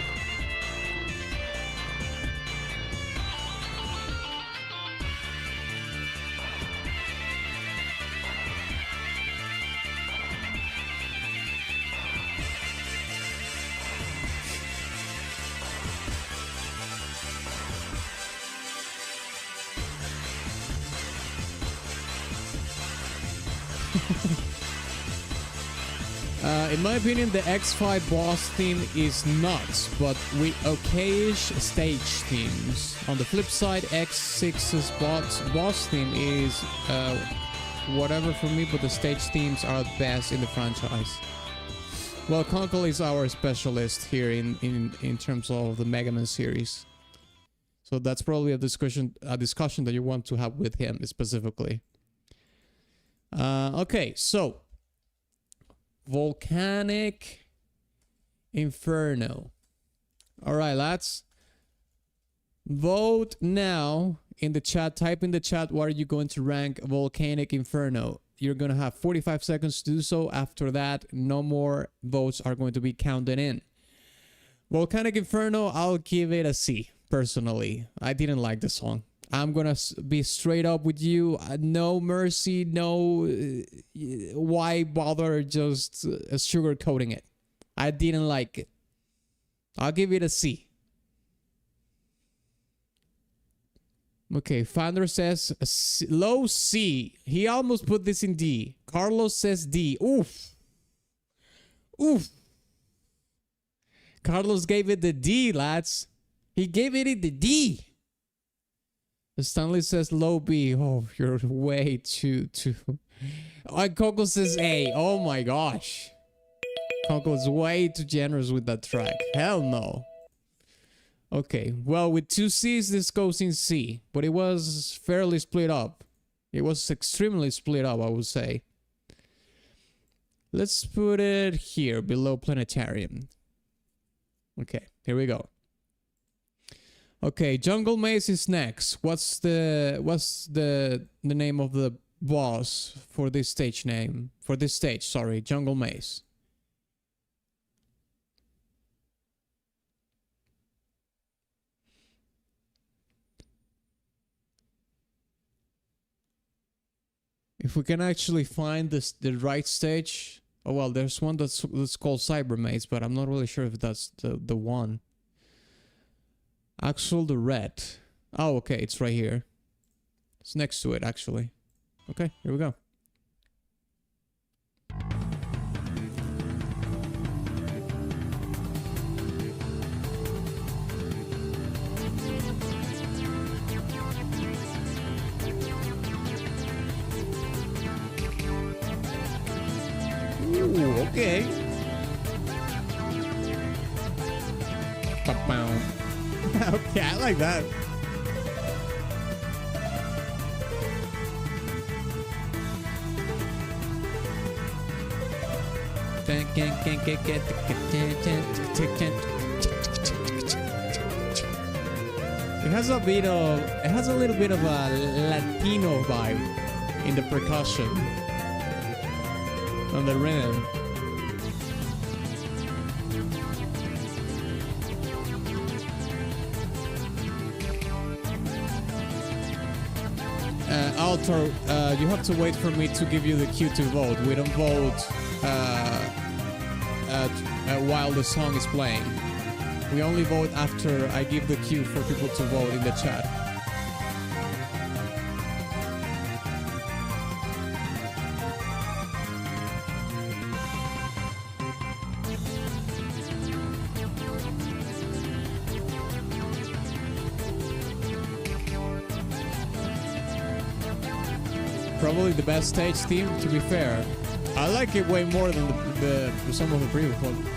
In my opinion, the X5 boss theme is nuts, but with okayish stage themes. On the flip side, X6's boss theme is whatever for me, but the stage themes are the best in the franchise. Well, Conkel is our specialist here in terms of the Megaman series, so that's probably a discussion that you want to have with him specifically. Okay, so Volcanic Inferno. All right, lads. Vote now in the chat. Type in the chat what are you going to rank Volcanic Inferno. You're going to have 45 seconds to do so. After that, no more votes are going to be counted in. Volcanic Inferno, I'll give it a C, personally. I didn't like the song. I'm gonna be straight up with you. No mercy, no... why bother just sugarcoating it? I didn't like it. I'll give it a C. Okay, Founder says a C, low C. He almost put this in D. Carlos says D. Oof. Oof. Carlos gave it the D, lads. He gave it the D. Stanley says low B. Oh, you're way too. Conkel says A. Oh my gosh. Conkel is way too generous with that track. Hell no. Okay, well, with 2 C's, this goes in C. But it was fairly split up. It was extremely split up, I would say. Let's put it here, below Planetarium. Okay, here we go. Okay, Jungle Maze is next. What's the name of the boss for this stage name? For this stage, sorry, Jungle Maze. If we can actually find the right stage. Oh well, there's one that's called Cyber Maze, but I'm not really sure if that's the one. Axel the Red. Oh, okay, it's right here. It's next to it, actually. Okay, here we go. Ooh, okay. Okay, I like that. It has a little bit of a Latino vibe in the percussion on the rhythm. Altor, you have to wait for me to give you the cue to vote. We don't vote while the song is playing. We only vote after I give the cue for people to vote in the chat. Probably the best stage theme, to be fair. I like it way more than some of the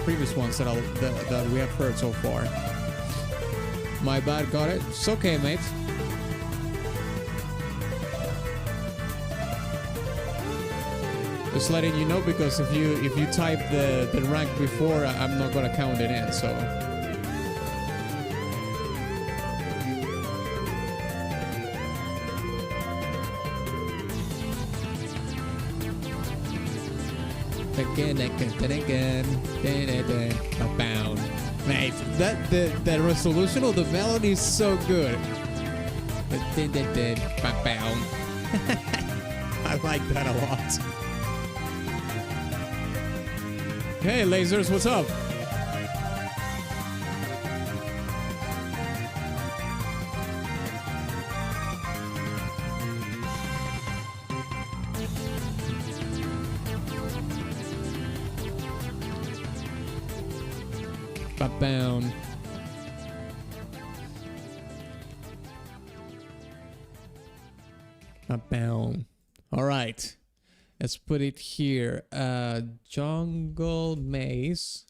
previous ones that we have heard so far. My bad, got it. It's okay, mate. Just letting you know, because if you type the rank before, I'm not gonna count it in. So. Mate, the resolution of the melody is so good. I like that a lot. Hey lasers, what's up? Bound. Bound. All right, let's put it here. Jungle Maze.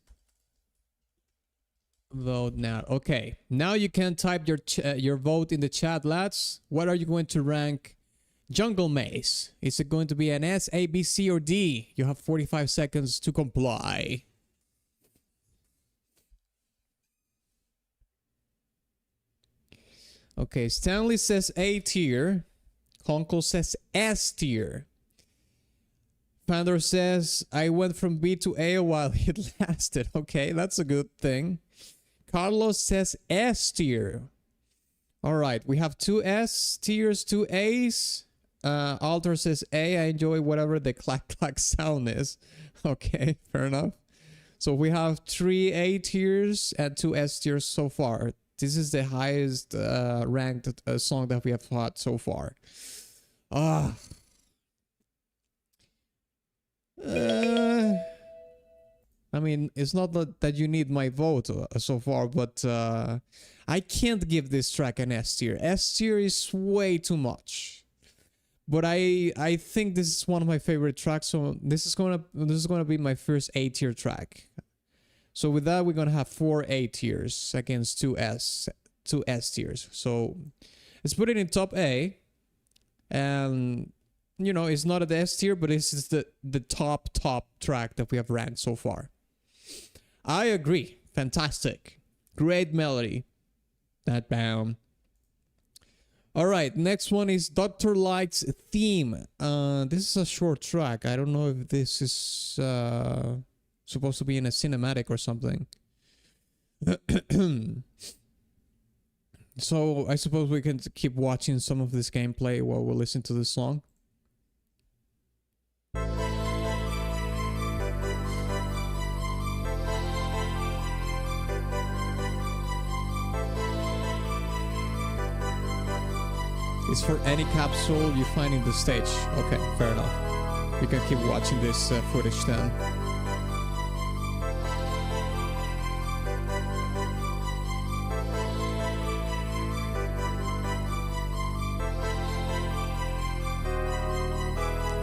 Vote now. Okay, now you can type your vote in the chat, lads. What are you going to rank Jungle Maze? Is it going to be an S, A, B, C, or D? You have 45 seconds to comply. Okay, Stanley says A tier. Conkel says S tier. Pandor says, I went from B to A while it lasted. Okay, that's a good thing. Carlos says S tier. All right, we have 2 S tiers, 2 A's. Alter says A. I enjoy whatever the clack clack sound is. Okay, fair enough. So we have 3 A tiers and 2 S tiers so far. This is the highest ranked song that we have had so far. I mean, it's not that you need my vote so far, but I can't give this track an S tier. S tier is way too much. But I think this is one of my favorite tracks, so this is gonna be my first A tier track. So with that, we're gonna have 4 A tiers against 2 S tiers. So let's put it in top A, and you know, it's not at the S tier, but this is the top track that we have ranked so far. I agree. Fantastic, great melody. That bound. All right, next one is Dr. Light's theme. This is a short track. I don't know if this is supposed to be in a cinematic or something. So I suppose we can keep watching some of this gameplay while we listen to the song. is for any capsule you find in the stage. Okay, fair enough. You can keep watching this footage then.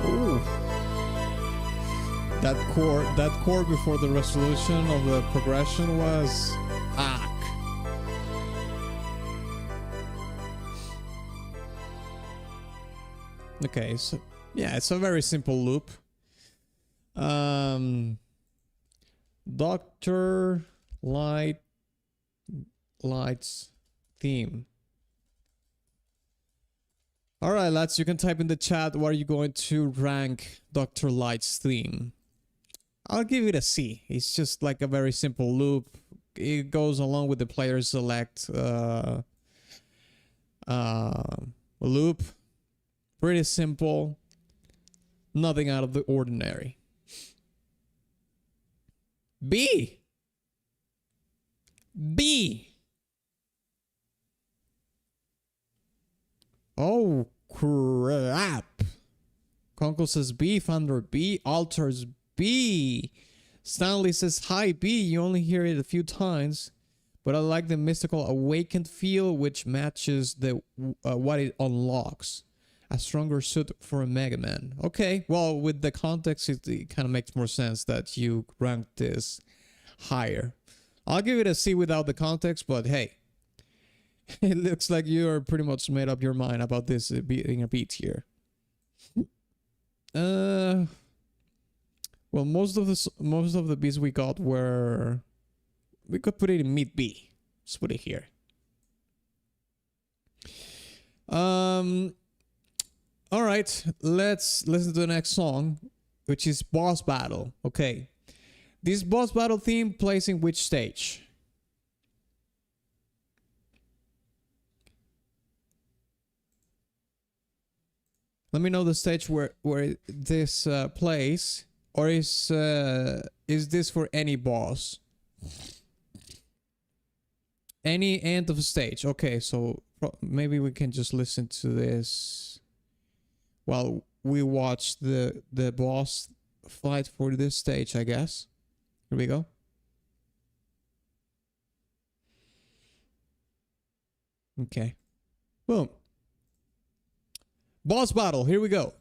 Ooh. That chord before the resolution of the progression was okay, so yeah, it's a very simple loop. Dr. Light's theme. All right, lads, you can type in the chat what are you going to rank Dr. Light's theme. I'll give it a C. It's just like a very simple loop. It goes along with the player select loop. Pretty simple. Nothing out of the ordinary. B. Oh, crap. Conkel says B. Thunder B. Altars B. Stanley says hi B. You only hear it a few times, but I like the mystical awakened feel, which matches the what it unlocks. A stronger suit for a Megaman. Okay, well, with the context, it kind of makes more sense that you rank this higher. I'll give it a C without the context, but hey, it looks like you're pretty much made up your mind about this being a B tier. Well, most of the Bs we got were, we could put it in mid B. Let's put it here. All right, let's listen to the next song, which is Boss Battle. Okay, this Boss Battle theme plays in which stage? Let me know the stage where this plays, or is this for any boss? Any end of the stage. Okay, so maybe we can just listen to this while we watch the boss fight for this stage, I guess. Here we go. Okay. Boom. Boss battle, here we go.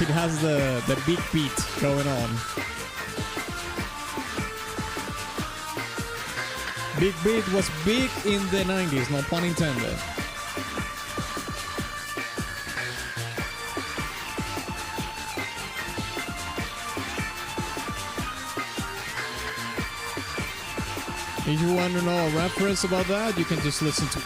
It has the big beat going on. Big beat was big in the 90s, no pun intended. If you want to know a reference about that, you can just listen to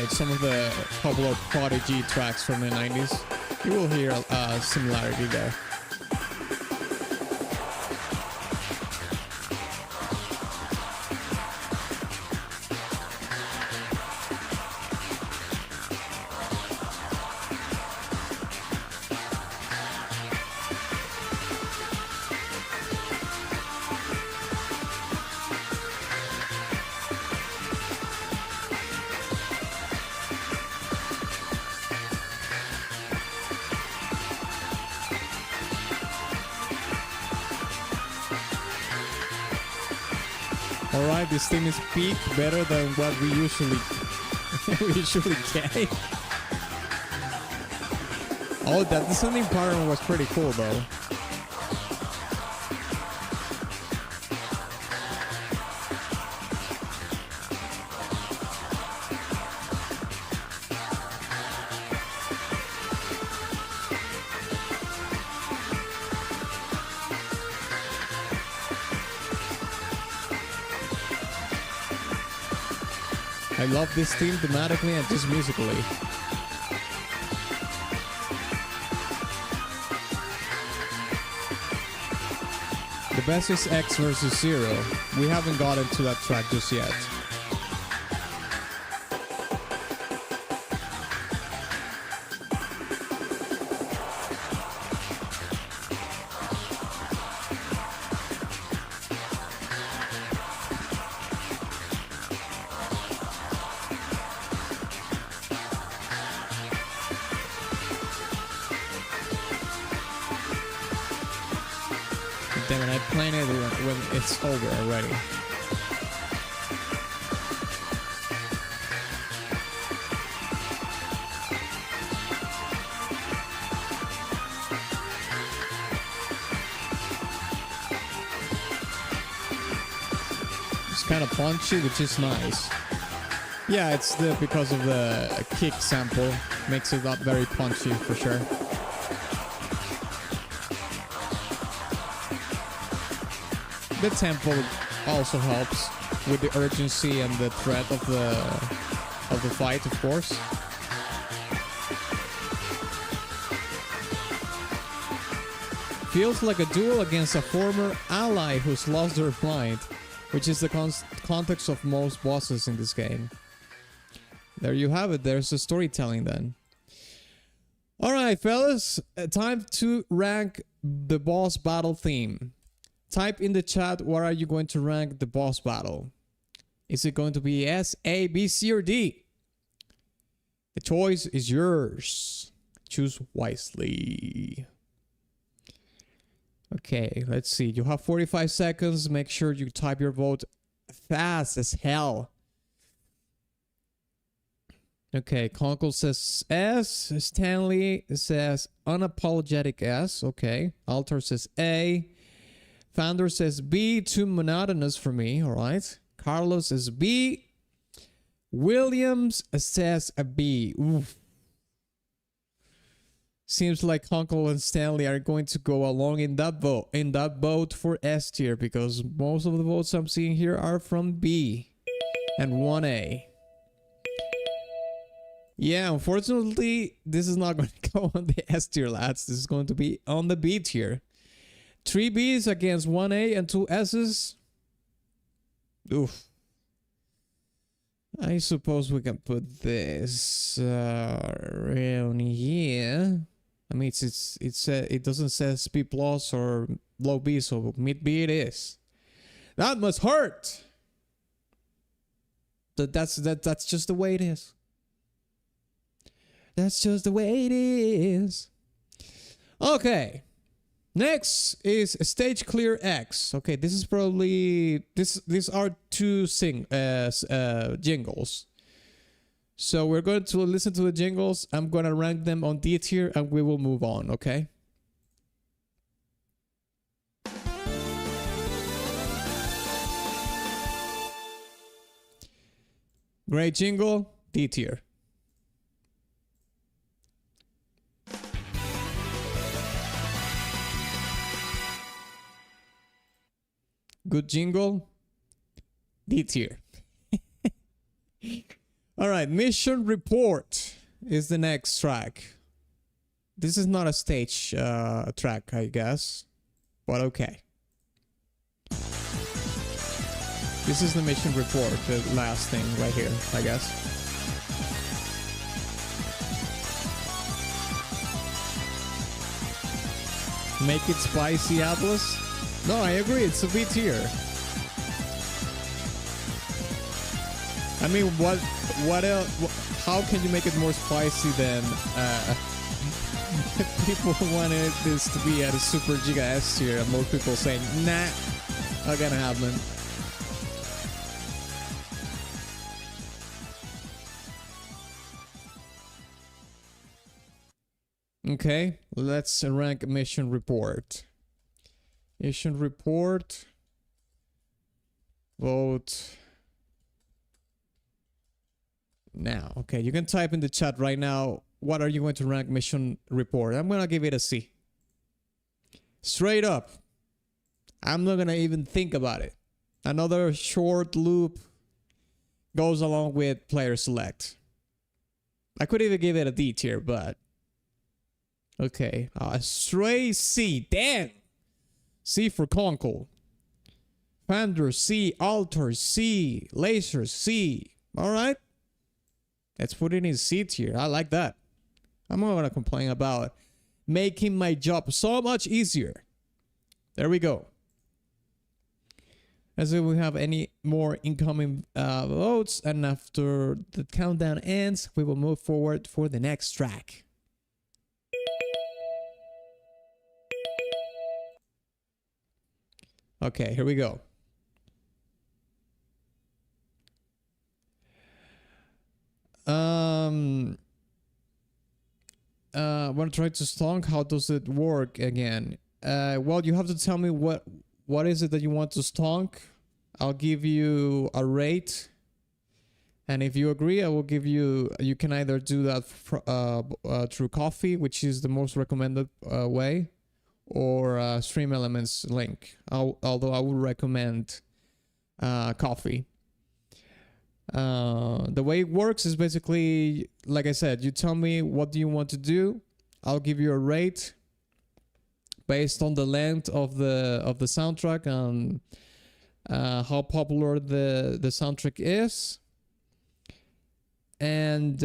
some of the popular Prodigy tracks from the 90s. You will hear a similarity there. Alright, this thing is peak better than what we usually get. Oh, that descending pattern was pretty cool though. I love this theme thematically and just musically. The best is X versus 0. We haven't gotten to that track just yet. damn it, I plan it when it's over already. It's kind of punchy, which is nice. Yeah, it's because of the kick sample. Makes it not very punchy for sure. The tempo also helps with the urgency and the threat of the fight, of course. Feels like a duel against a former ally who's lost their mind, which is the context of most bosses in this game. There you have it. There's the storytelling then. Alright, fellas. Time to rank the boss battle theme. Type in the chat, what are you going to rank the boss battle? Is it going to be S, A, B, C, or D? The choice is yours. Choose wisely. Okay, let's see. You have 45 seconds. Make sure you type your vote fast as hell. Okay, Conkel says S. Stanley says unapologetic S. Okay. Altar says A. Founder says B. Too monotonous for me. All right. Carlos says B. Williams says a B. Oof. Seems like Conkel and Stanley are going to go along in that vote for S tier, because most of the votes I'm seeing here are from B and 1A. Yeah, unfortunately, this is not going to go on the S tier, lads. This is going to be on the B tier. 3 Bs against 1A and 2 S's. Oof. I suppose we can put this around here. I mean, it doesn't say B plus or low B, so mid B it is. That must hurt. But that's just the way it is. That's just the way it is. Okay. Next is Stage Clear X. Okay, this is probably these are two jingles. So we're going to listen to the jingles. I'm going to rank them on D tier and we will move on, okay? Great jingle, D tier. Good jingle, D tier. All right, Mission Report is the next track. This is not a stage track, I guess, but okay. This is the Mission Report, the last thing right here, I guess. Make it spicy, Atlas. No, I agree. It's a B tier. I mean, what else? How can you make it more spicy than people wanted this to be at a super giga S tier, and most people saying, nah, not gonna happen. Okay, let's rank Mission Report. Mission Report. Vote. Now, okay, you can type in the chat right now, what are you going to rank Mission Report? I'm gonna give it a C. Straight up. I'm not gonna even think about it. Another short loop goes along with player select. I could even give it a D tier, but okay, straight C. Damn. C for Conkel. Founder C. Altar C. Laser C. All right. Let's put it in C tier. I like that. I'm not gonna complain about making my job so much easier. There we go. As if we have any more incoming votes, and after the countdown ends, we will move forward for the next track. Okay, here we go. When I try to stonk, how does it work again? Well, you have to tell me what is it that you want to stonk. I'll give you a rate, and if you agree, I will give you. You can either do that through Kofi, which is the most recommended way, or Stream Elements link. Although I would recommend Kofi. The way it works is basically, like I said, you tell me what do you want to do. I'll give you a rate based on the length of the soundtrack and how popular the soundtrack is, and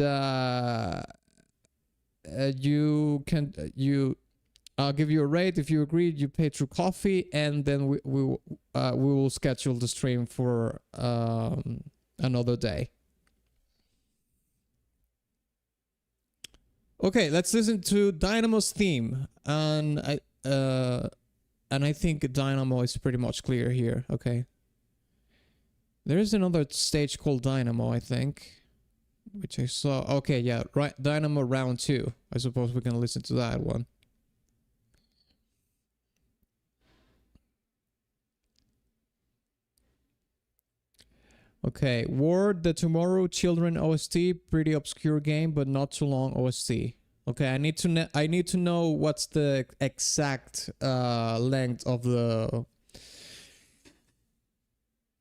I'll give you a rate. If you agree, you pay through Kofi, and then we will schedule the stream for another day. Okay, let's listen to Dynamo's theme, and I think Dynamo is pretty much clear here. Okay, there is another stage called Dynamo, I think, which I saw. Okay, yeah, right, Dynamo round 2. I suppose we can listen to that one. Okay, Word the Tomorrow Children OST, pretty obscure game, but not too long OST. Okay, I need to know what's the exact length of the.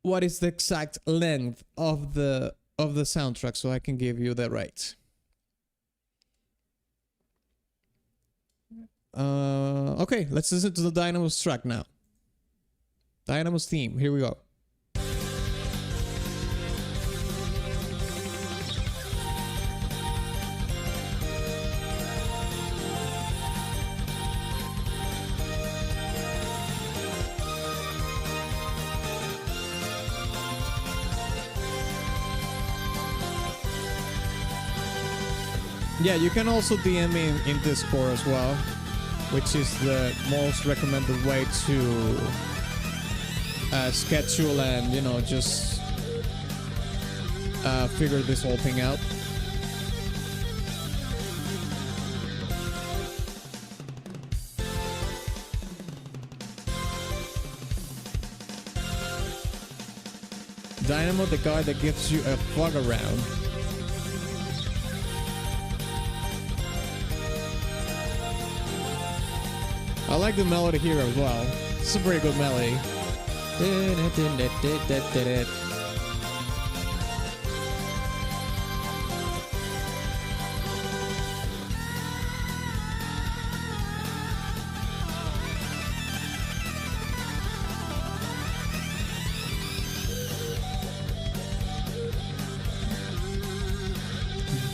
What is the exact length of the soundtrack, so I can give you the rate. Okay, let's listen to the Dynamo's track now. Dynamo's theme. Here we go. Yeah, you can also DM me in Discord as well, which is the most recommended way to schedule and, you know, just figure this whole thing out. Dynamo, the guy that gives you a fuck around. I like the melody here as well. It's a pretty good melody.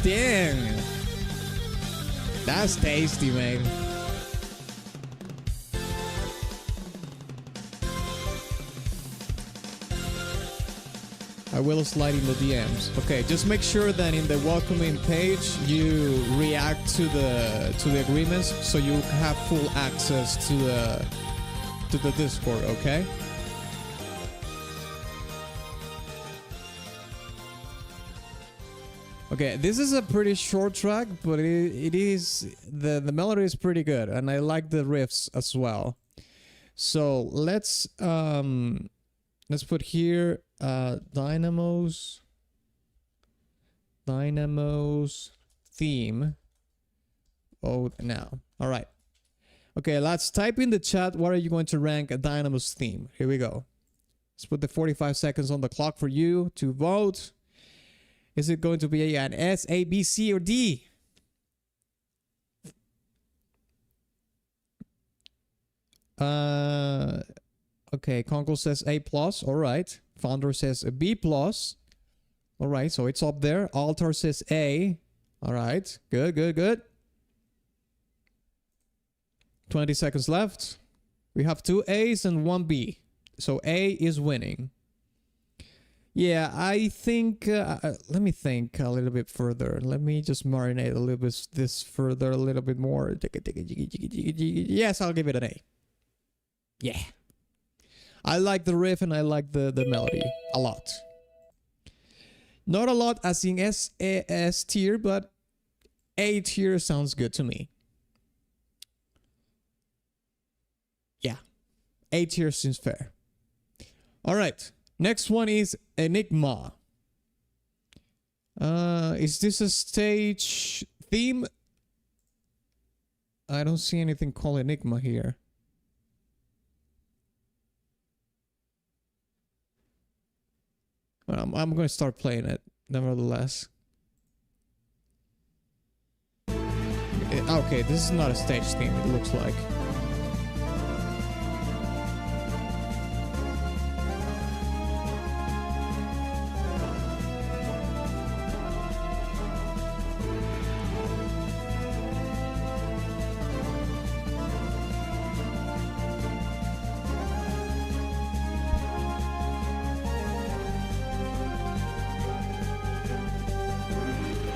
Dang! That's tasty, man. I will slide in the DMs. Okay, just make sure that in the welcoming page you react to the agreements, so you have full access to the Discord. Okay. Okay, this is a pretty short track, but it is the melody is pretty good, and I like the riffs as well. So let's put here Dynamo's theme. Oh, now. All right. Okay, let's type in the chat. What are you going to rank a Dynamo's theme? Here we go. Let's put the 45 seconds on the clock for you to vote. Is it going to be an S, A, B, C, or D? Okay, Conkel says A+. All right. Founder says a B+. All right, so it's up there. Altar says A. All right. Good, good, good. 20 seconds left. We have 2 A's and 1 B. So A is winning. Yeah, I think... let me think a little bit further. Let me just marinate a little bit this further, a little bit more. Yes, I'll give it an A. Yeah. I like the riff and I like the melody a lot. Not a lot as in S tier, but A tier sounds good to me. Yeah, A tier seems fair. All right, next one is Enigma. Is this a stage theme? I don't see anything called Enigma here. But I'm going to start playing it, nevertheless. Okay, this is not a stage theme, it looks like.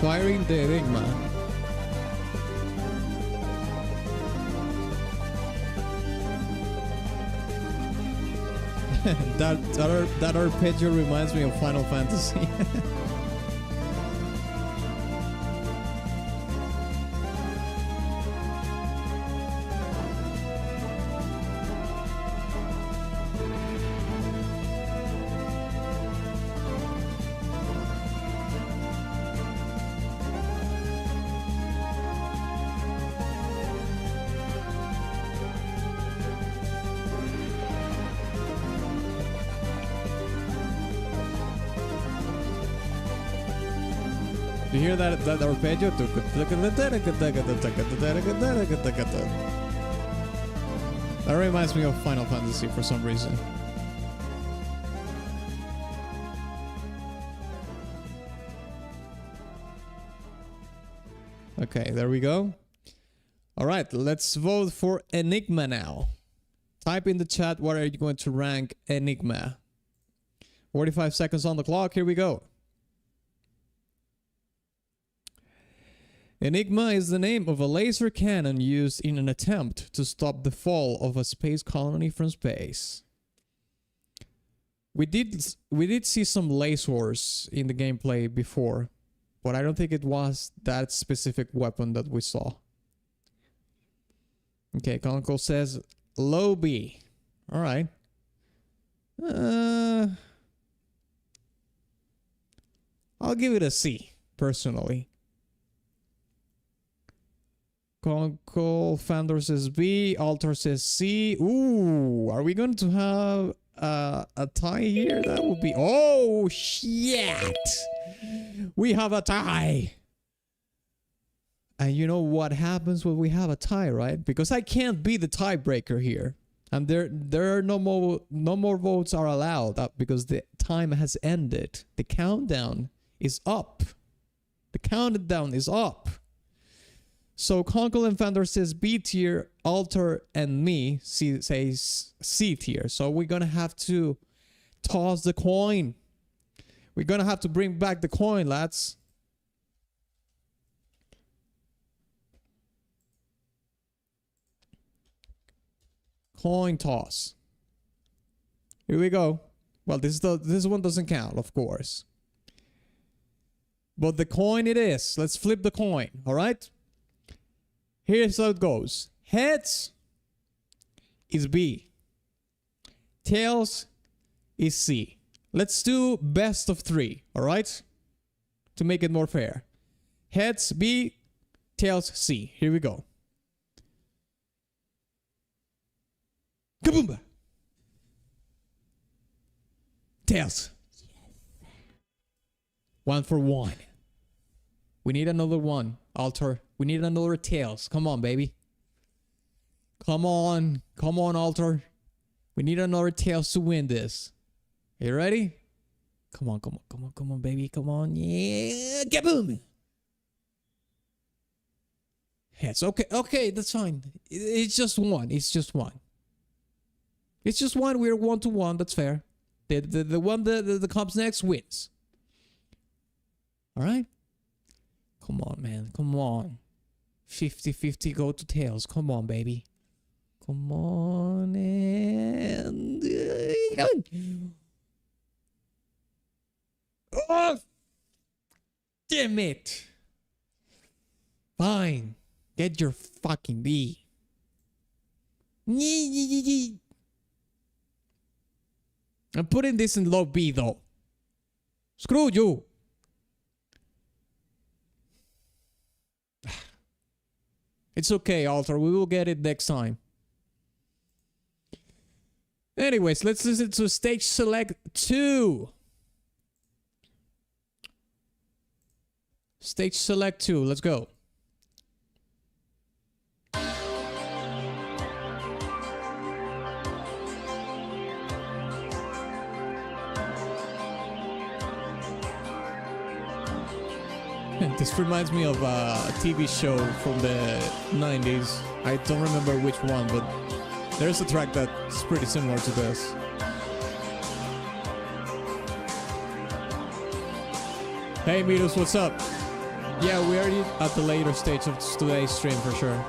Firing the Enigma. that arpeggio reminds me of Final Fantasy. Do you hear that arpeggio? That reminds me of Final Fantasy for some reason. Okay, there we go. All right, let's vote for Enigma now. Type in the chat what are you going to rank Enigma. 45 seconds on the clock. Here we go. Enigma is the name of a laser cannon used in an attempt to stop the fall of a space colony from space. We did see some lasers in the gameplay before, but I don't think it was that specific weapon that we saw. Okay, Conkel says low B. All right. I'll give it a C personally. Conkel Fandor says B, Altar says C. Ooh, are we going to have a tie here? That would be... Oh, shit! We have a tie! And you know what happens when we have a tie, right? Because I can't be the tiebreaker here. And there are no more votes are allowed because the time has ended. The countdown is up. The countdown is up. So Conkel and Fandor says B tier, Altar and me says C tier. So we're gonna have to toss the coin. We're gonna have to bring back the coin, lads. Coin toss. Here we go. Well, this one doesn't count, of course. But the coin it is. Let's flip the coin, all right? Here's how it goes. Heads is B. Tails is C. Let's do best of 3, all right? To make it more fair. Heads B, tails C. Here we go. Kaboomba! Tails. 1 for 1. We need another one, Altar. We need another tails. Come on, baby. Come on. Come on, Altar. We need another tails to win this. Are you ready? Come on, come on, come on, come on, baby. Come on. Yeah. Kaboom! Heads. Okay, okay, that's fine. It's just one. It's just one. It's just one. We're 1-1. That's fair. The one that comes next wins. All right? Come on, man. Come on. 50-50 go to tails. Come on, baby. Come on. And doing? Oh, damn it. Fine. Get your fucking B. I'm putting this in low B though. Screw you. It's okay, Alter. We will get it next time. Anyways, let's listen to stage select 2. Stage select 2. Let's go. This reminds me of a TV show from the 90s. I don't remember which one, but there's a track that's pretty similar to this. Hey Miros, what's up? Yeah, we are at the later stage of today's stream for sure.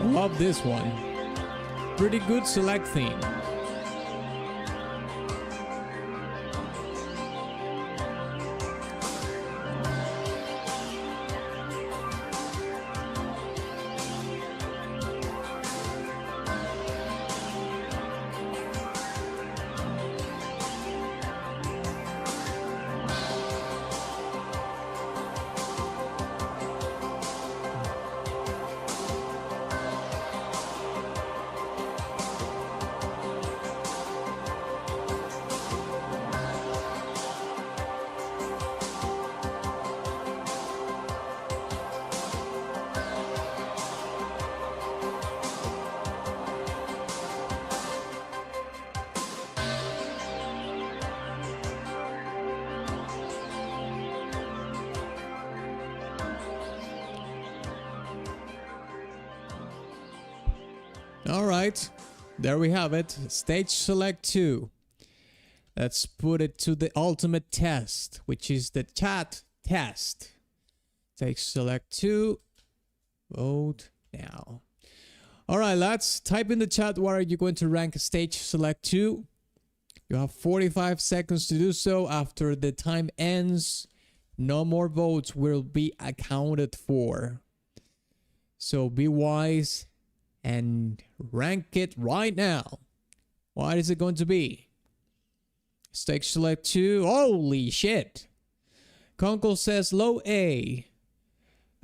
Love this one. Pretty good select theme. Alright, there we have it. Stage select 2. Let's put it to the ultimate test, which is the chat test. Stage select 2. Vote now. Alright, lads, type in the chat what are you going to rank stage select 2. You have 45 seconds to do so. After the time ends, no more votes will be accounted for. So be wise and rank it right now. What is it going to be? Stage select 2. Holy shit. Conkel says low A.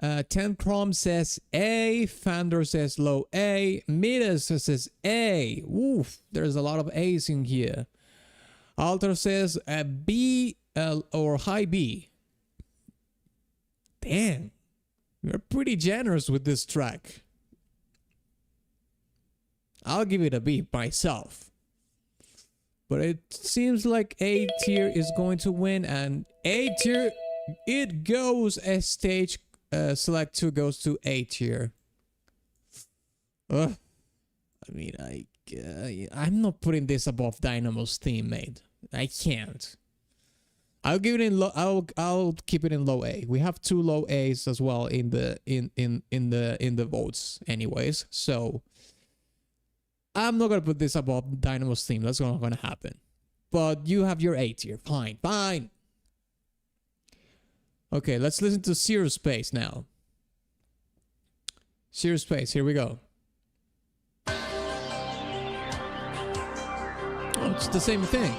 10 Chrome says A. Fander says low A. Midas says A. Oof, there's a lot of A's in here. Alter says a B or high B. Damn, you're pretty generous with this track. I'll give it a B myself. But it seems like A tier is going to win, and A tier, it goes as stage select 2 goes to A tier. I mean, I'm not putting this above Dynamo's theme, mate. I can't. I'll give it in low. I'll keep it in low A. We have 2 low A's as well in the votes, anyways. So I'm not gonna put this above Dynamo's theme. That's not gonna happen. But you have your A tier. Fine, fine. Okay, let's listen to Zero Space now. Zero Space, here we go. Oh, it's the same thing.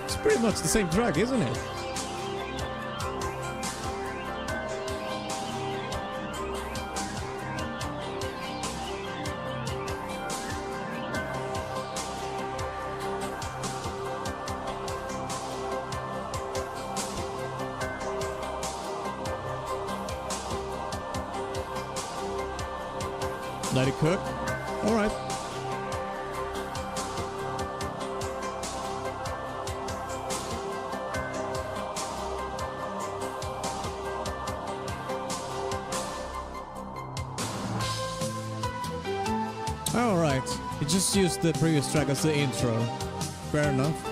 It's pretty much the same track, isn't it? Let it cook. All right. All right. You just used the previous track as the intro. Fair enough.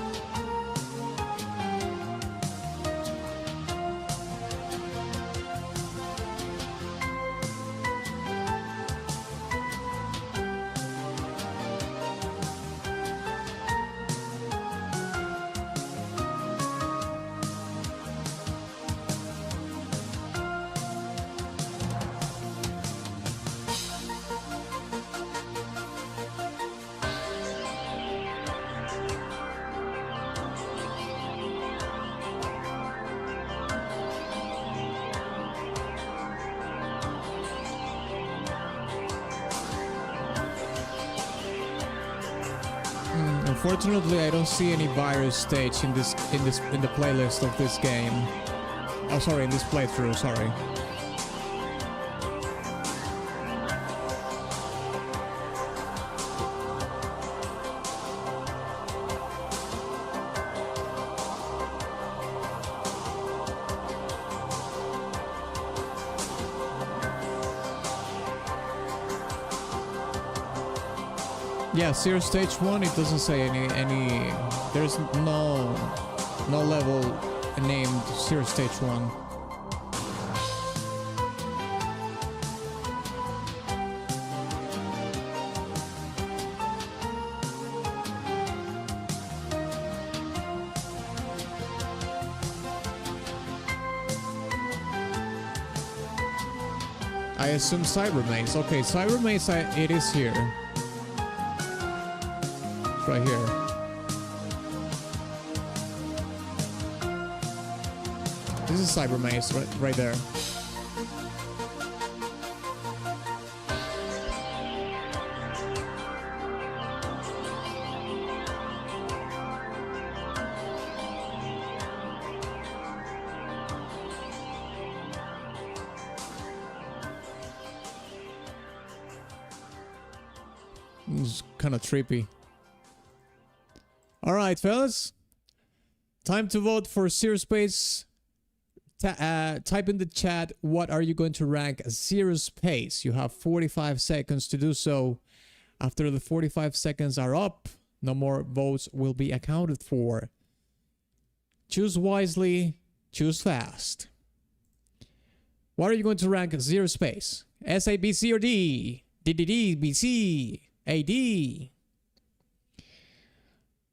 Unfortunately, I don't see any virus stage in the playlist of this game. Oh, sorry, in this playthrough. Sorry. Yeah, Serious Stage 1, it doesn't say any there's no level named Serious Stage 1. I assume Cyber Maze. Okay, Cyber Maze, it is here. Right here. This is Cyber Maze right there. It's kind of trippy. All right, fellas. Time to vote for Zero Space. Type in the chat, what are you going to rank as Zero Space? You have 45 seconds to do so. After the 45 seconds are up, no more votes will be accounted for. Choose wisely, choose fast. What are you going to rank as Zero Space? S, A, B, C, or D? D, D, D, B, C, A, D.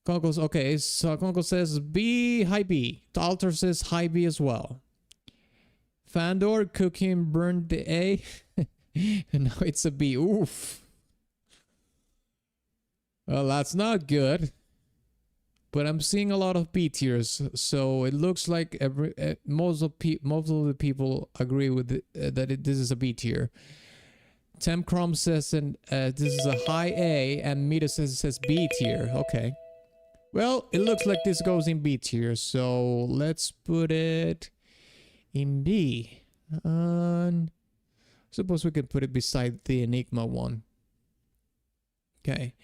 Conkel, okay, so Conkel says B, high B. Alter says high B as well. Fandor, Cooking, burned the A. And now it's a B. Oof. Well, that's not good. But I'm seeing a lot of B tiers, so it looks like most of the people agree with that this is a B tier. Temcrom says this is a high A, and Mita says B tier. Okay. Well, it looks like this goes in B tier, so let's put it in B. Suppose we can put it beside the Enigma one. Okay.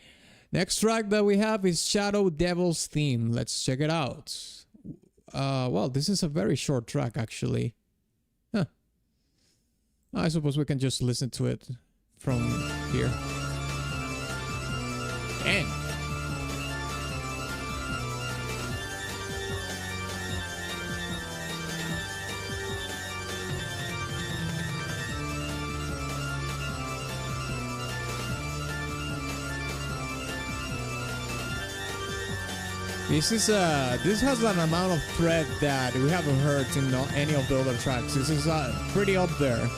Next track that we have is Shadow Devil's Theme. Let's check it out. Well, this is a very short track, actually. Huh. I suppose we can just listen to it from here. And this has an amount of thread that we haven't heard in any of the other tracks. This is pretty up there.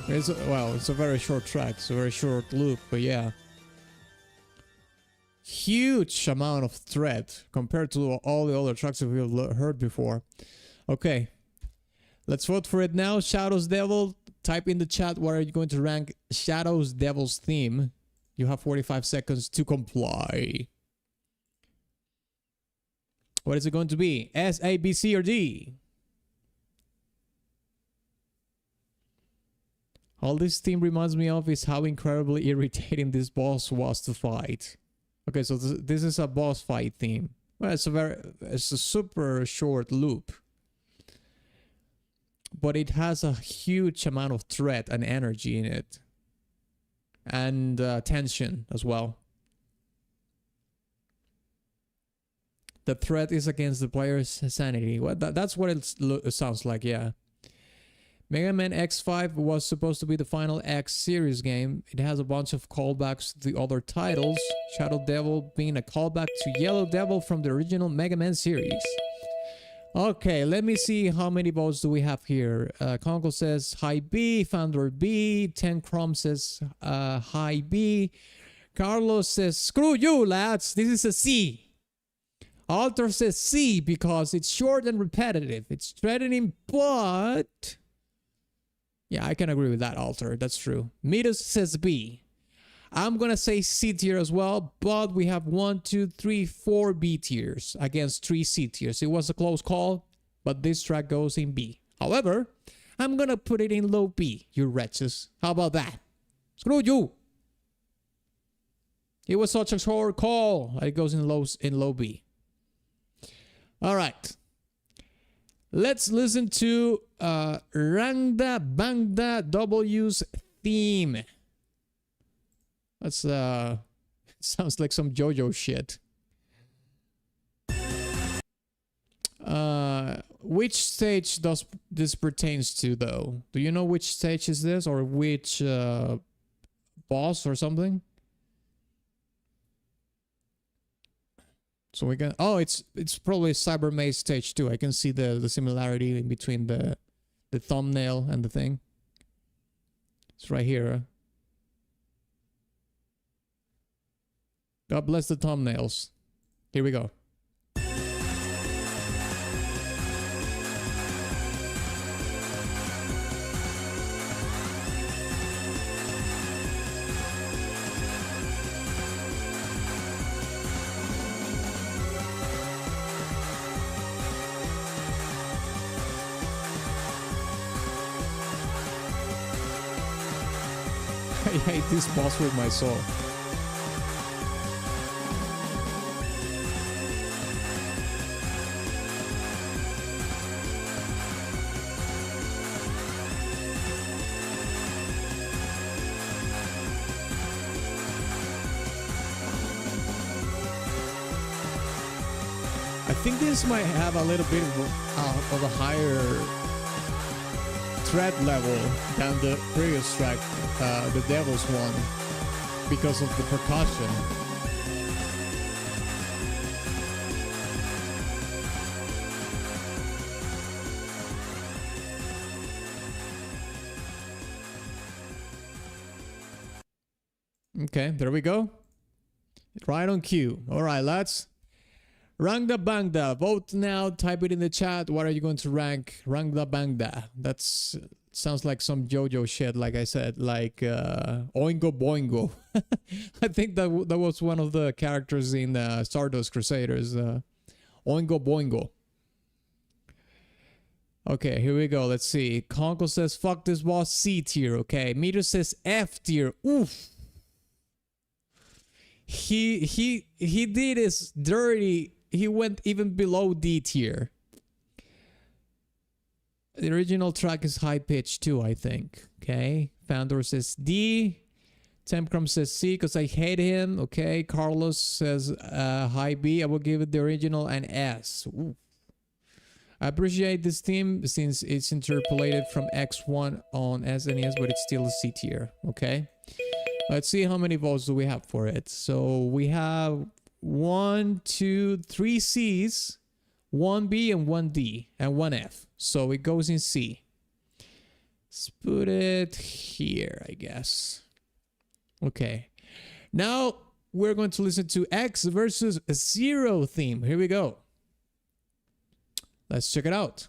It's a very short track. It's a very short loop, but yeah. Huge amount of thread compared to all the other tracks that we've heard before. Okay. Let's vote for it now. Shadows Devil. Type in the chat, what are you going to rank Shadows Devil's Theme? You have 45 seconds to comply. What is it going to be? S, A, B, C, or D? All this theme reminds me of is how incredibly irritating this boss was to fight. Okay, so this is a boss fight theme. Well, it's a super short loop, but it has a huge amount of threat and energy in it, and tension as well. The threat is against the player's sanity. Well, that's what it sounds like, yeah. Megaman X5 was supposed to be the final X series game. It has a bunch of callbacks to the other titles, Shadow Devil being a callback to Yellow Devil from the original Mega Man series. Okay, let me see how many votes do we have here. Conkel says high B, Founder B, 10 Chrome says high B. Carlos says screw you lads, this is a C. Alter says C because it's short and repetitive. It's threatening, but... yeah, I can agree with that, Alter. That's true. Midas says B. I'm gonna say C tier as well, but we have 1, 2, 3, 4 B tiers against 3 C tiers. It was a close call, but this track goes in B. However, I'm gonna put it in low B, you wretches. How about that? Screw you! It was such a short call. It goes in low B. All right. Let's listen to Rangda Bangda W's theme. That's sounds like some JoJo shit. Which stage does this pertains to though? Do you know which stage is this, or which boss or something? So we can, oh, it's probably Cyber Maze stage 2. I can see the similarity in between the thumbnail and the thing. It's right here. God bless the thumbnails. Here we go. I hate this boss with my soul. I think this might have a little bit of a higher threat level than the previous track, the Devil's one, because of the percussion. Okay, there we go. Right on cue. All right, lads. Rangda Bangda. Vote now. Type it in the chat. What are you going to rank? Rangda Bangda. That's sounds like some JoJo shit, like I said. Like Oingo Boingo. I think that was one of the characters in Stardust Crusaders. Oingo Boingo. Okay, here we go. Let's see. Conkel says, fuck this boss, C tier. Okay. Meter says F tier. Oof. He did his dirty. He went even below D tier. The original track is high pitched too, I think. Okay. Fandor says D. Tempcrum says C because I hate him. Okay. Carlos says high B. I will give it the original an S. Ooh. I appreciate this theme since it's interpolated from X1 on SNES, but it's still a C tier. Okay. Let's see how many votes do we have for it. So we have 1, 2, 3 C's, 1 B and 1 D and 1 F. So it goes in C. Let's put it here, I guess. Okay. Now we're going to listen to X versus 0 theme. Here we go. Let's check it out.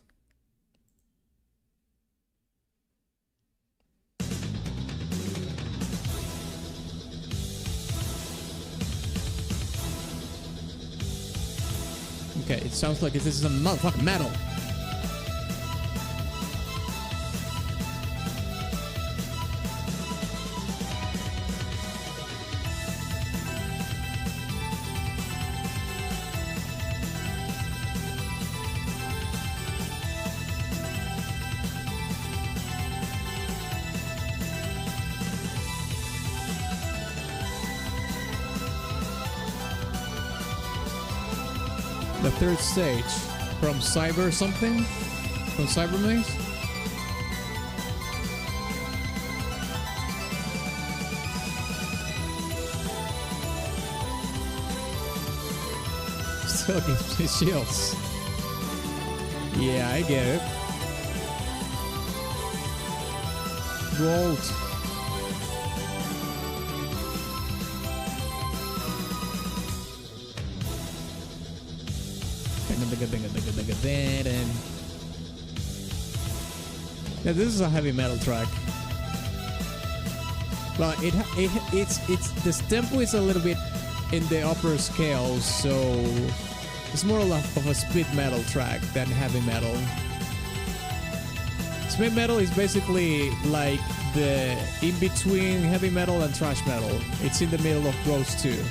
Okay, it sounds like this is a motherfucking metal. third stage from Cyber something? From Cyber Maze? Still gives me shields. Yeah, I get it. Gold. Yeah, this is a heavy metal track. Well, it's the tempo is a little bit in the upper scale, so it's more of a speed metal track than heavy metal. Speed metal is basically like the in between heavy metal and thrash metal. It's in the middle of those two.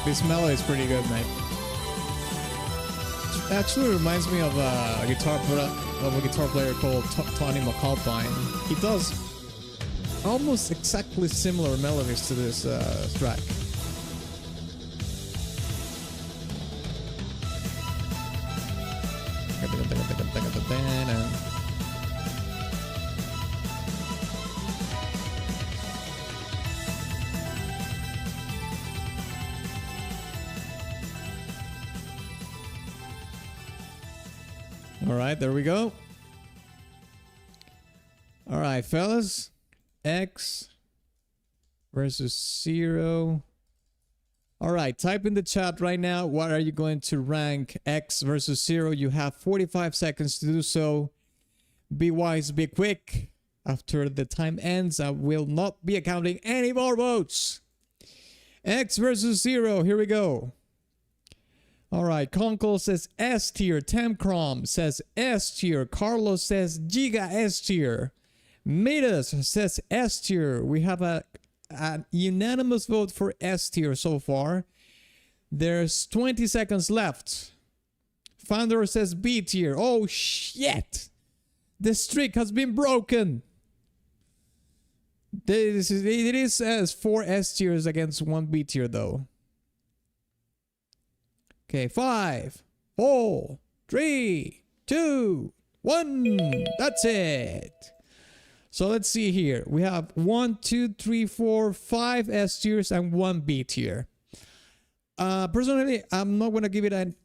This melody is pretty good, mate. It actually reminds me of a guitar player called Tony McAlpine. He does almost exactly similar melodies to this track. All right, there we go. All right, fellas. X versus 0. All right, type in the chat right now. What are you going to rank X versus 0? You have 45 seconds to do so. Be wise, be quick. After the time ends, I will not be accounting any more votes. X versus 0. Here we go. All right, Conkel says S tier. Temcrom says S tier. Carlos says Giga S tier. Midas says S tier. We have a unanimous vote for S tier so far. There's 20 seconds left. Founder says B tier. Oh shit! The streak has been broken. It is as 4 S tiers against 1 B tier though. Okay, 5, 4, 3, 2, 1. That's it. So let's see here. We have 1, 2, 3, 4, 5 S tiers and 1 B tier. Personally, I'm not gonna give it an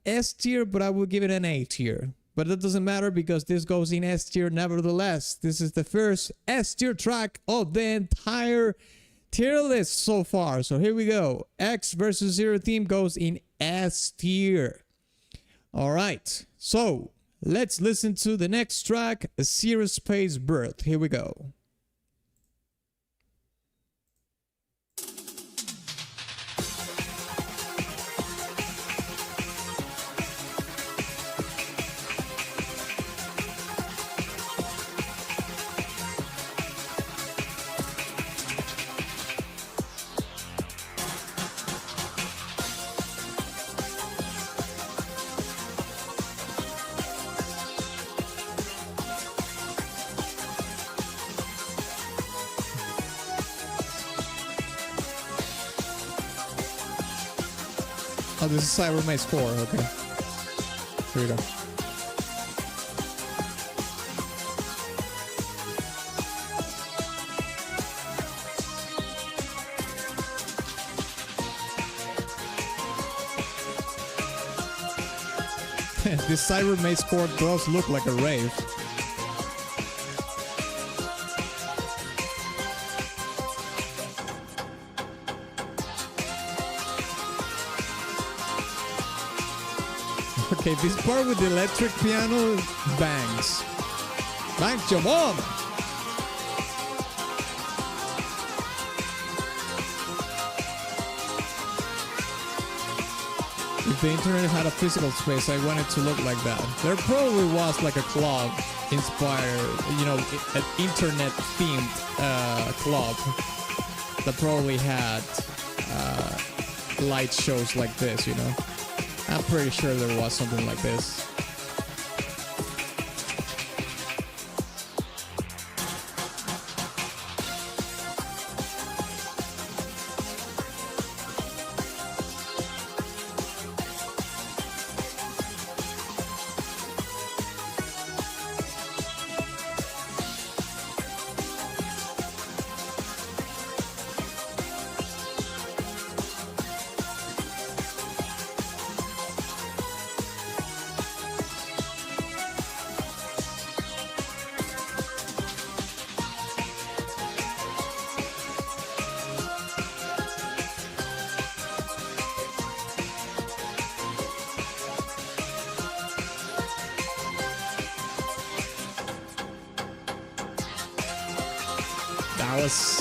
S tier, but I will give it an A tier. But that doesn't matter because this goes in S tier nevertheless. This is the first S tier track of the entire tier list so far. So here we go. X versus 0 theme goes in S tier. All right. So let's listen to the next track, A Zero Space Birth. Here we go. Oh, this is Cyber Maze 4, okay. Here we go. This Cyber Maze 4 does look like a rave. Okay, this part with the electric piano bangs. Bangs your mom! If the internet had a physical space, I want it to look like that. There probably was like a cloud inspired, you know, an internet themed club that probably had light shows like this, you know. I'm pretty sure there was something like this.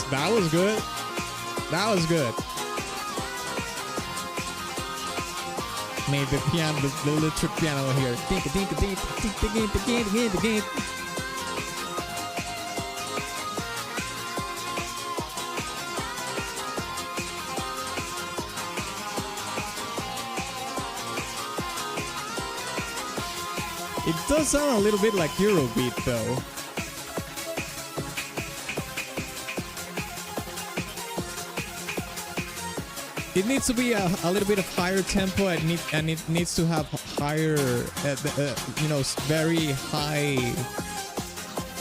That was good. That was good. Made the piano, the electric piano here. It does sound a little bit like Eurobeat though. It needs to be a little bit of higher tempo, and it needs to have higher, you know, very high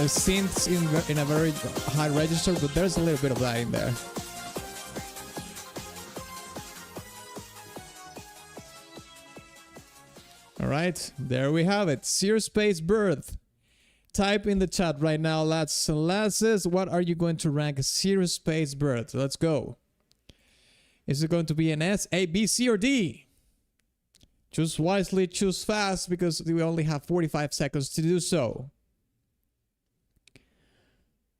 synths in a very high register, but there's a little bit of that in there. All right, there we have it. Zero Space Birth. Type in the chat right now, lasses, what are you going to rank Zero Space Birth? Let's go. Is it going to be an S, A, B, C, or D? Choose wisely, choose fast, because we only have 45 seconds to do so.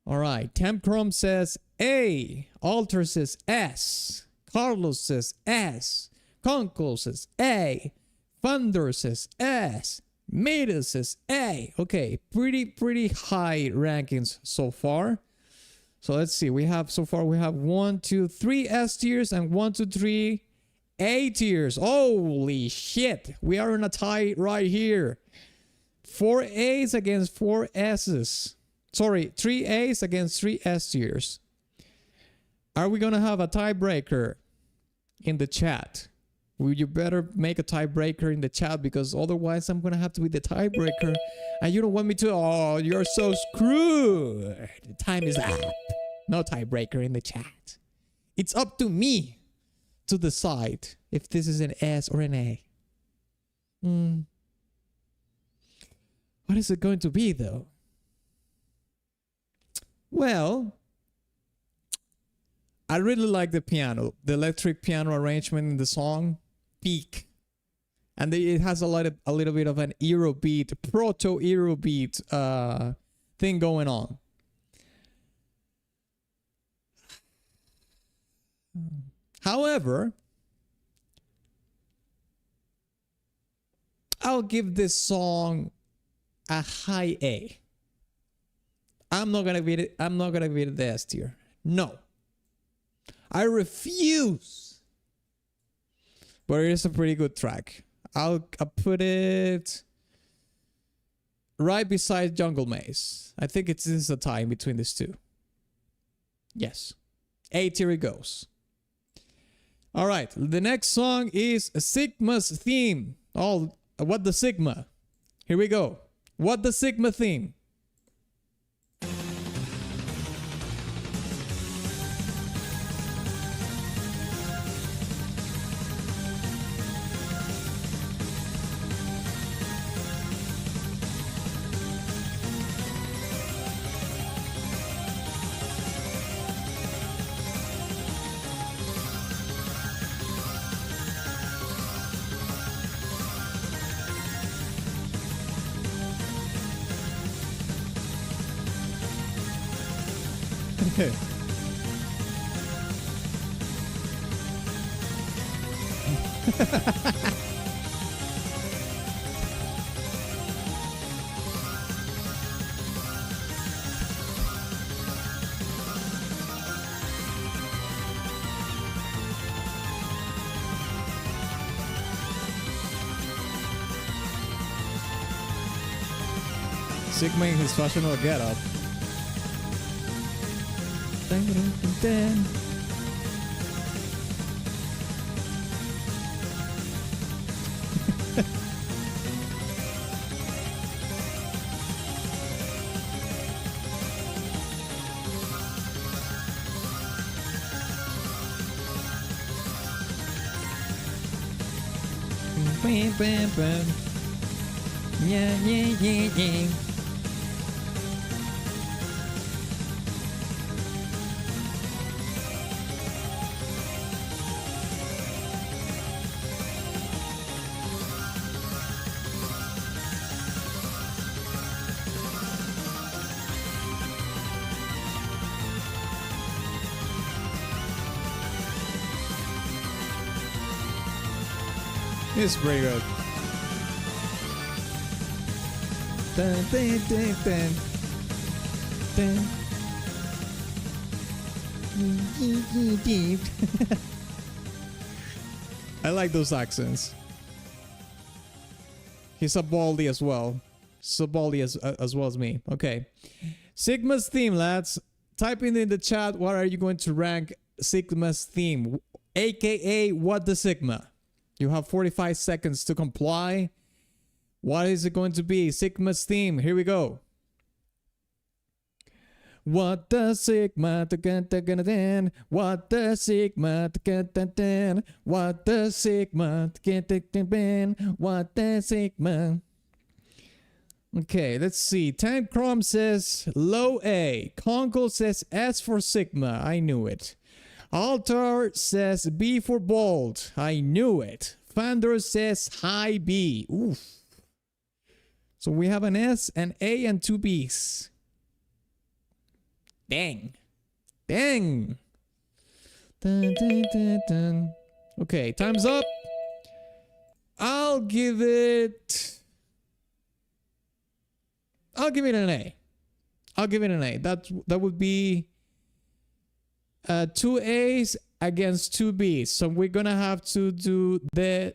All right, Tempcrom says A. Alter says S. Carlos says S. Conkel says A. Thunder says S. Maida says A. Okay, pretty high rankings so far. So let's see, we have 1, 2, 3 S tiers and 1, 2, 3 A tiers. Holy shit, we are in a tie right here. 4 A's against 4 S's. Sorry, 3 A's against 3 S tiers. Are we gonna have a tiebreaker in the chat? Will you better make a tiebreaker in the chat, because otherwise I'm gonna have to be the tiebreaker and you don't want me to. Oh, you're so screwed. The time is up. No tiebreaker in the chat. It's up to me to decide if this is an S or an A. What is it going to be though? Well, I really like the piano, the electric piano arrangement in the song. Peak, and it has a little bit of an Eurobeat, proto Eurobeat thing going on. However, I'll give this song a high A. I'm not gonna beat it. I'm not gonna beat it the S tier. No, I refuse. But it is a pretty good track. I'll put it right beside Jungle Maze. I think this is a tie in between these two. Yes. A tier it goes. All right. The next song is Sigma's theme. Oh, what the Sigma? Here we go. What the Sigma theme? Okay. Sigma in his fashionable getup. Bam, bam, bam. Yeah, yeah, yeah, yeah. It's pretty good. Dun, dun, dun, dun. Dun. I like those accents. He's a baldy as well. So baldy as well as me. Okay. Sigma's theme, lads. Type in the chat what are you going to rank Sigma's theme, aka what the Sigma. You have 45 seconds to comply. What is it going to be? Sigma's theme. Here we go. What the Sigma? What the Sigma? What the Sigma? What the Sigma? Okay, let's see. Time Chrome says low A. Conkel says S for Sigma. I knew it. Altar says B for bold. I knew it. Fandor says high B. Oof. So we have an S, an A, and two B's. Dang. Dang. Dun, dun, dun, dun. Okay, time's up. I'll give it an A. I'll give it an A. That would be 2 A's against 2 B's. So we're gonna have to do you're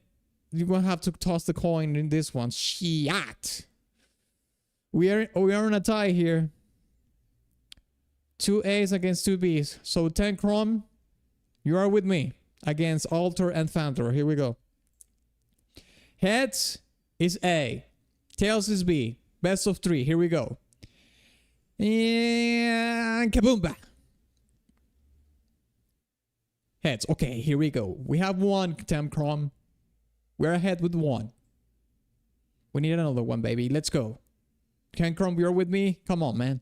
gonna have to toss the coin in this one. Shit. We are on a tie here. 2 A's against 2 B's. So 10 Chrome, you are with me against Alter and Fandor. Here we go. Heads is A. Tails is B. Best of 3. Here we go. And kaboomba. Heads. Okay, here we go. We have 1, Tam Crom. We're ahead with 1. We need another one, baby. Let's go. Ken Crom, you're with me? Come on, man.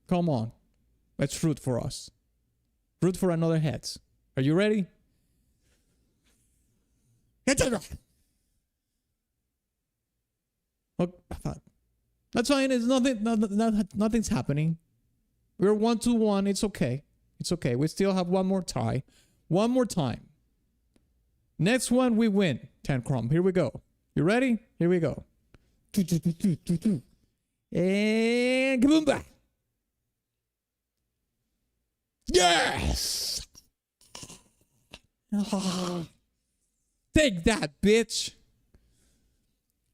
Come on. Let's root for us. Root for another heads. Are you ready? Oh, that's fine. It's nothing's happening. We're 1-1. It's okay. It's okay. We still have one more tie. One more time. Next one, we win. 10 Crom. Here we go. You ready? Here we go. And kaboomba. Yes! Take that, bitch.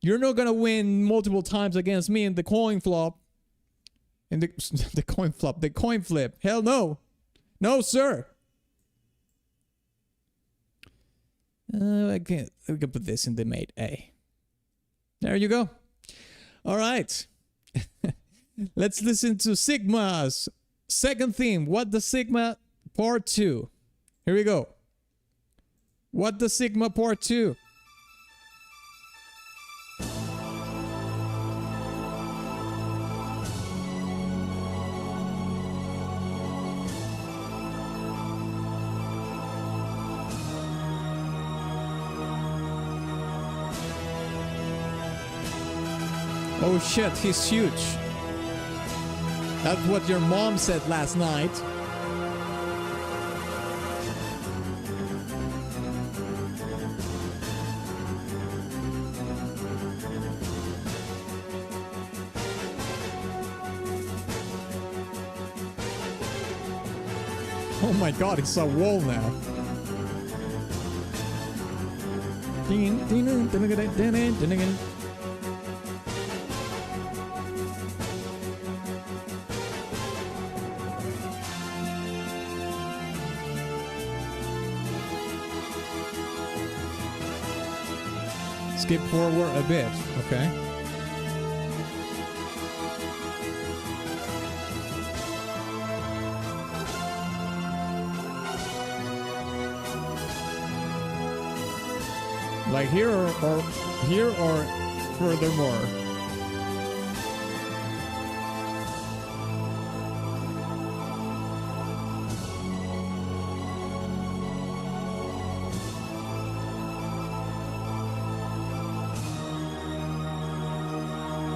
You're not gonna win multiple times against me in the coin flop. In the coin flop, the coin flip. Hell no. No, sir. We can put this in the mate A. There you go. All right. Let's listen to Sigma's second theme. What the Sigma part 2. Here we go. What the Sigma part 2. Oh shit, he's huge. That's what your mom said last night. Oh my god, it's a wall now. Skip forward a bit. Okay. Like here or here or furthermore.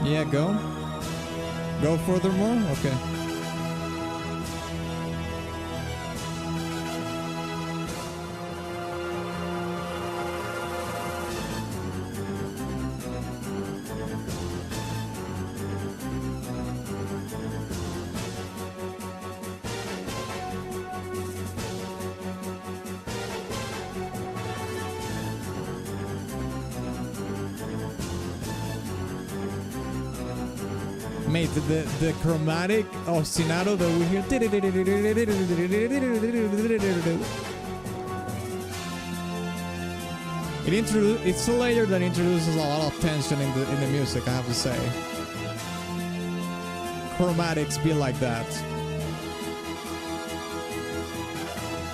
Yeah, go. Go furthermore? Okay. Mate, the chromatic ostinato that we hear. It's a layer that introduces a lot of tension in the music, I have to say. Chromatics be like that.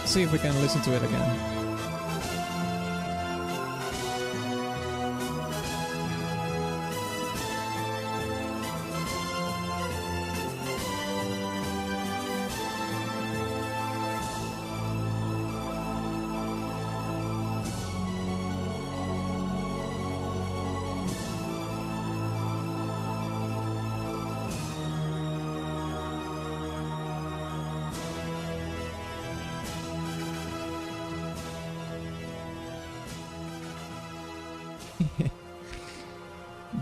See if we can listen to it again.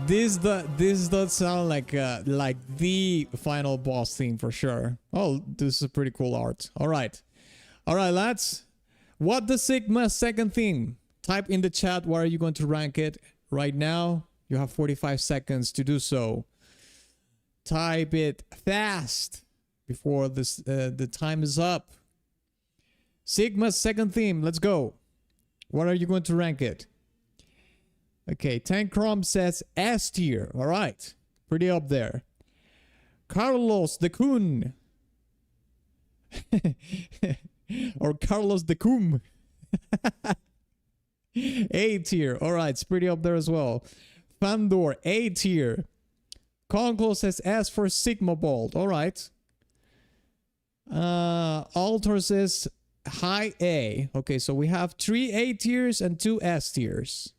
This does sound like the final boss theme for sure. Oh, this is a pretty cool art. All right, lads. What the Sigma's second theme? Type in the chat. What are you going to rank it right now? You have 45 seconds to do so. Type it fast before this the time is up. Sigma's second theme. Let's go. What are you going to rank it? Okay, Tankrom says S tier. All right, pretty up there. Carlos the Kun. Or Carlos the Cum. A tier. All right, it's pretty up there as well. Fandor, A tier. Conkel says S for Sigma Bolt. All right. Alter says high A. Okay, so we have 3 A tiers and 2 S tiers.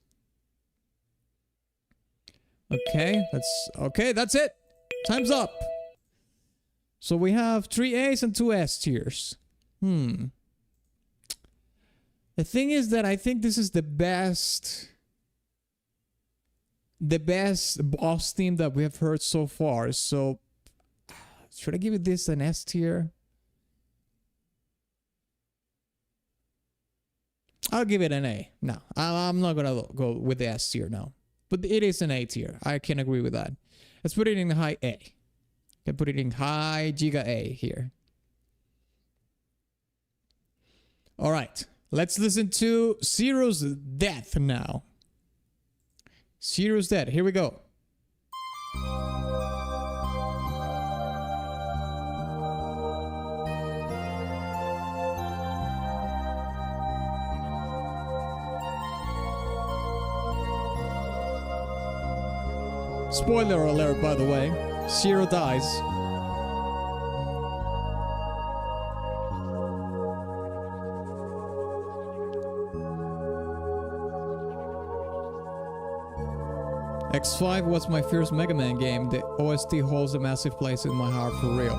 Okay, that's it. Time's up. So we have 3 A's and 2 S tiers. The thing is that I think this is the best boss theme that we have heard so far. So should I give it this an S tier? I'll give it an A. No, I'm not gonna go with the S tier now. But it is an A tier. I can agree with that. Let's put it in high A. Can put it in high Giga A here. All right. Let's listen to Zero's Death now. Zero's Death. Here we go. Spoiler alert, by the way. Zero dies. X5 was my first Megaman game. The OST holds a massive place in my heart for real.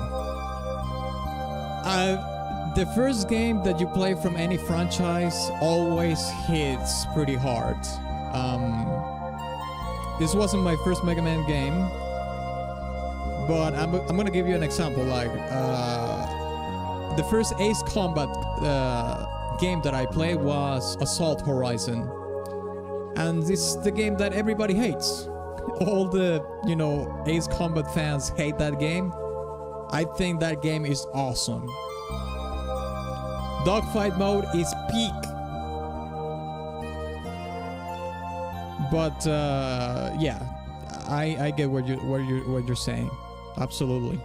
The first game that you play from any franchise always hits pretty hard. This wasn't my first Mega Man game, but I'm gonna give you an example. Like the first Ace Combat game that I played was Assault Horizon, and this is the game that everybody hates. All the Ace Combat fans hate that game. I think that game is awesome. Dogfight mode is peak. But yeah, I get what you're saying. Absolutely.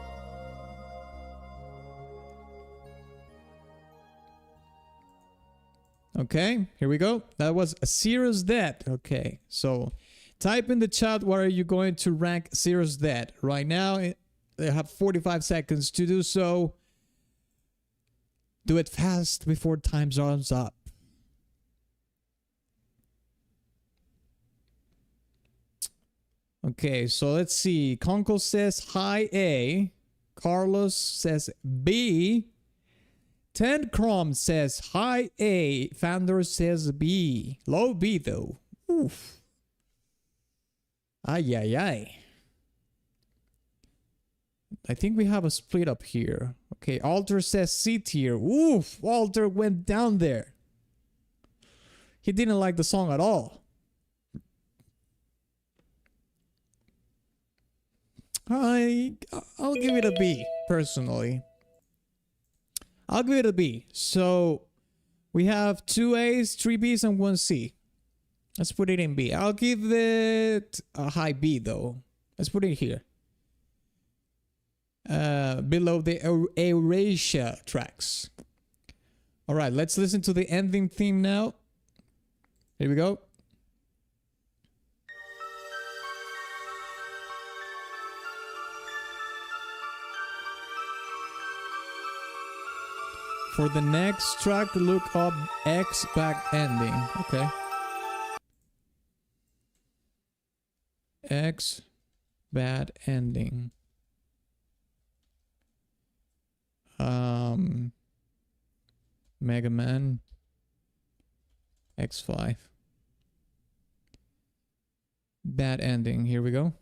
Okay, here we go. That was a Serious Dead. Okay, so type in the chat what are you going to rank Serious Dead. Right now, they have 45 seconds to do so. Do it fast before time runs up. Okay, so let's see. Conkel says high A. Carlos says B. Ted Crom says high A. Fandor says B. Low B though. Oof. Ay, ay, ay. I think we have a split up here. Okay, Alter says C tier. Oof, Alter went down there. He didn't like the song at all. I'll give it a B, personally. I'll give it a B. So, we have 2 A's, 3 B's, and 1 C. Let's put it in B. I'll give it a high B, though. Let's put it here. Below the Eurasia tracks. Alright, let's listen to the ending theme now. Here we go. For the next track, look up X back ending. Okay. X bad ending. Megaman X5. Bad ending. Here we go.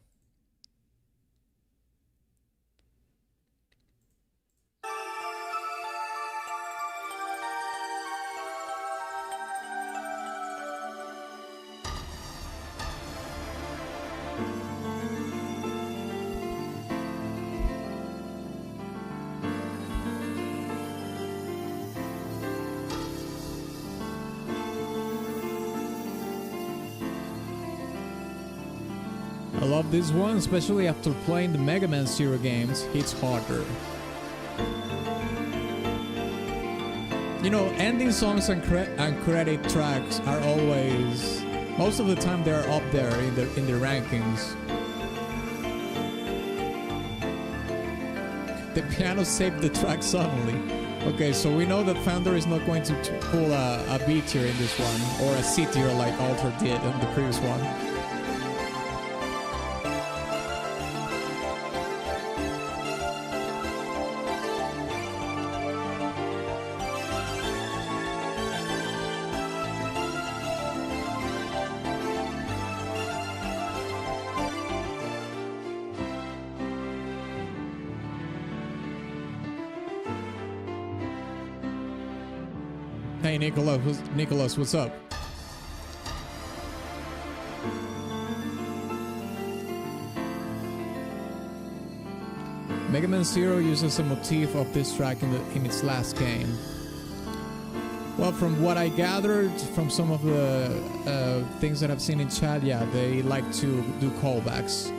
I love this one, especially after playing the Megaman Zero games. Hits harder. You know, ending songs and credit tracks are always, most of the time, they're up there in the rankings. The piano saved the track suddenly. Okay, so we know that Founder is not going to pull a B tier in this one, or a C tier like Alter did in the previous one. Hey Nicholas, what's up? Megaman Zero uses a motif of this track in its last game. Well, from what I gathered from some of the things that I've seen in chat, yeah, they like to do callbacks.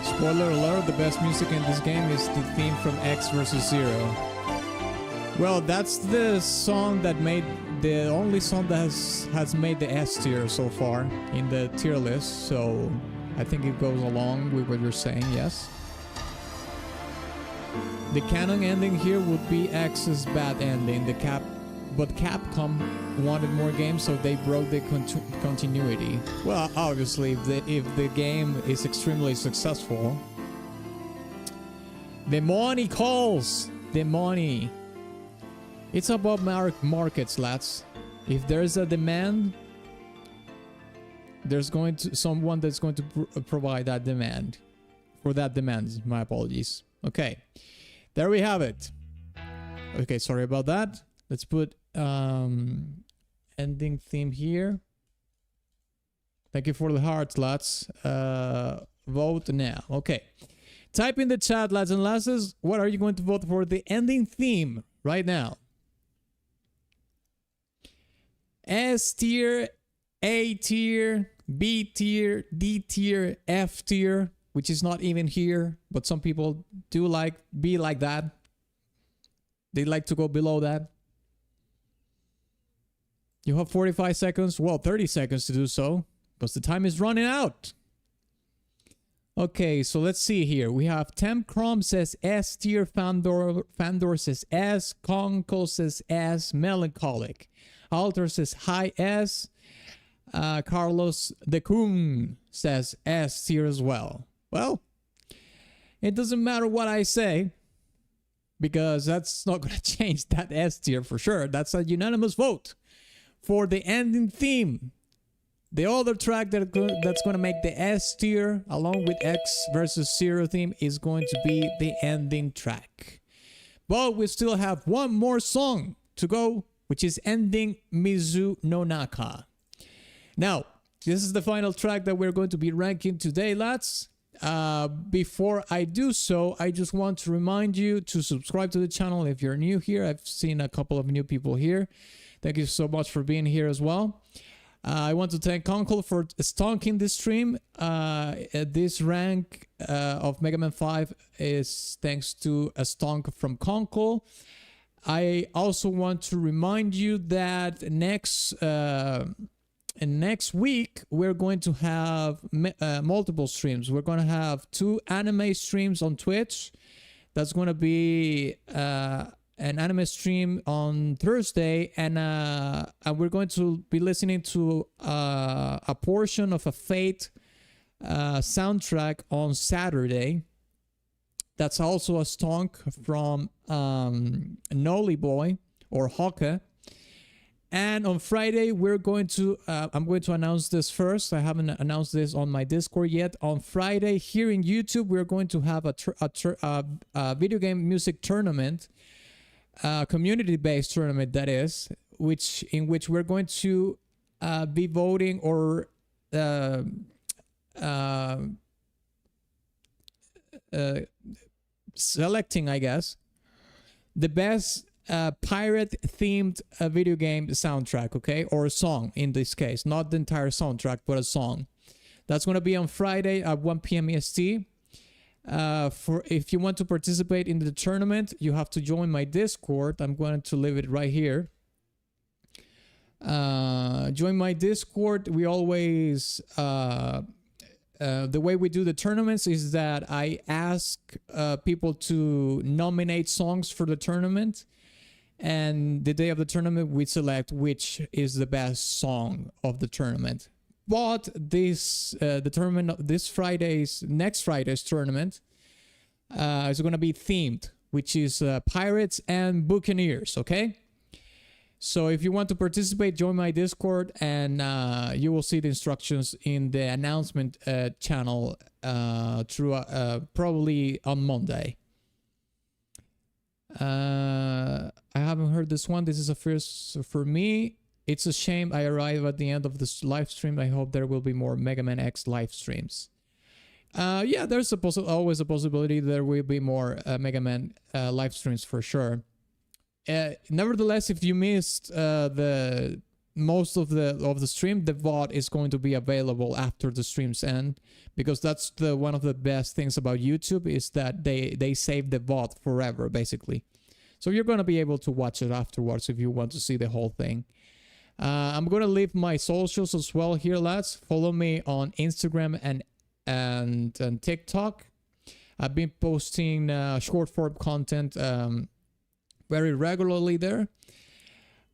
Spoiler alert, the best music in this game is the theme from X vs. Zero. Well, that's the song that made the only song that has made the S tier so far in the tier list, so I think it goes along with what you're saying, yes. The canon ending here would be X's bad ending, but Capcom wanted more games, so they broke the continuity. Well, obviously, if the game is extremely successful, the money calls. the money. It's about markets, lads. If there's a demand, there's going to someone that's going to provide that demand. For that demand, my apologies. Okay, there we have it. Okay, sorry about that. Let's put ending theme here. Thank you for the hearts, lads. Vote now. Okay. Type in the chat, lads and lasses. What are you going to vote for the ending theme right now? S tier, A tier, B tier, D tier, F tier, which is not even here, but some people do be like that. They like to go below that. You have 45 seconds, well, 30 seconds to do so, because the time is running out. Okay, so let's see here. We have Temp Crom says S tier, Fandor says S, Conkel says S, Melancholic. Alter says high S. Carlos de Kun says S tier as well. Well, it doesn't matter what I say, because that's not going to change that S tier for sure. That's a unanimous vote for the ending theme. The other track that's going to make the S tier, along with X versus Zero theme, is going to be the ending track. But we still have one more song to go, which is Ending Mizu no Naka. Now, this is the final track that we're going to be ranking today, lads. Before I do so, I just want to remind you to subscribe to the channel if you're new here. I've seen a couple of new people here. Thank you so much for being here as well. I want to thank Conkel for stonking this stream. This rank of Megaman 5 is thanks to a stonk from Conkel. I also want to remind you that next week we're going to have multiple streams. We're going to have 2 anime streams on Twitch. That's going to be an anime stream on Thursday, and we're going to be listening to a portion of a Fate soundtrack on Saturday. That's also a stonk from Noli Boy or Hoka. And on Friday, we're going to, I'm going to announce this first. I haven't announced this on my Discord yet. On Friday, here in YouTube, we're going to have a video game music tournament, community-based tournament, that is, in which we're going to be voting or selecting, I guess, the best pirate-themed video game soundtrack, okay? Or a song, in this case. Not the entire soundtrack, but a song. That's going to be on Friday at 1 p.m. EST. If you want to participate in the tournament, you have to join my Discord. I'm going to leave it right here. Join my Discord. We always... the way we do the tournaments is that I ask people to nominate songs for the tournament, and the day of the tournament we select which is the best song of the tournament. But this the tournament, next Friday's tournament is going to be themed, which is Pirates and Buccaneers. Okay. So if you want to participate, join my Discord, and you will see the instructions in the announcement channel through probably on Monday. I haven't heard this one. This is a first for me. It's a shame I arrived at the end of this live stream. I hope there will be more Mega Man X live streams. Yeah, there's always a possibility there will be more Mega Man live streams for sure. Nevertheless, if you missed the most of the stream, the VOD is going to be available after the streams end, because that's one of the best things about YouTube, is that they save the VOD forever, basically. So you're going to be able to watch it afterwards if you want to see the whole thing. I'm going to leave my socials as well here, lads. Follow me on Instagram and TikTok. I've been posting short form content very regularly there,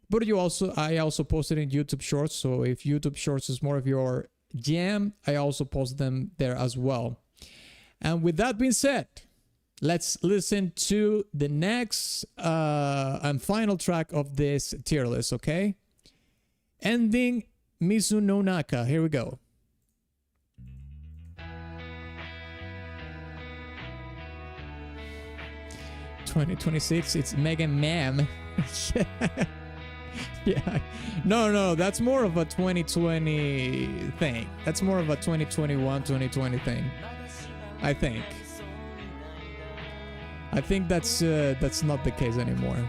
but I also posted in YouTube Shorts. So if YouTube Shorts is more of your jam, I also post them there as well. And with that being said, let's listen to the next and final track of this tier list, okay? Ending Mizu no Naka. Here we go. $2026, it's Megaman. Yeah. No, that's more of a 2020 thing. That's more of a 2021, 2020 thing. I think that's not the case anymore.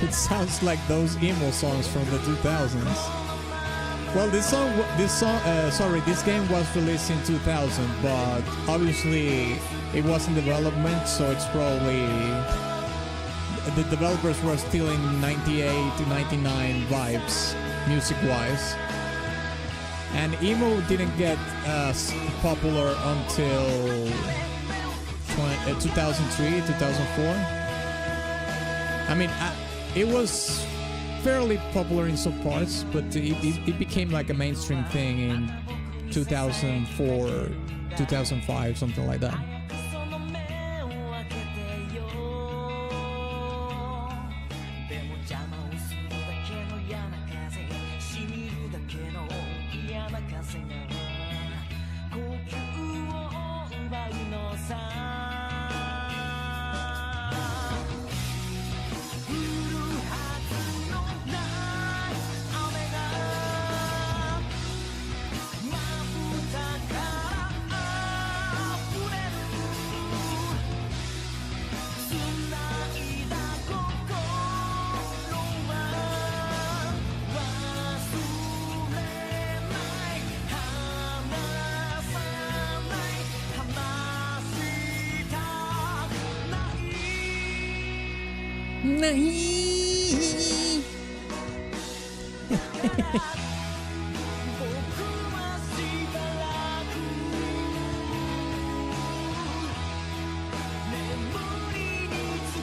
It sounds like those emo songs from the 2000s. Well, this game was released in 2000, but obviously it was in development, so it's probably the developers were still in 98 to 99 vibes, music-wise. And emo didn't get popular until 2003, 2004. I mean, it was fairly popular in some parts, but it became like a mainstream thing in 2004, 2005, something like that.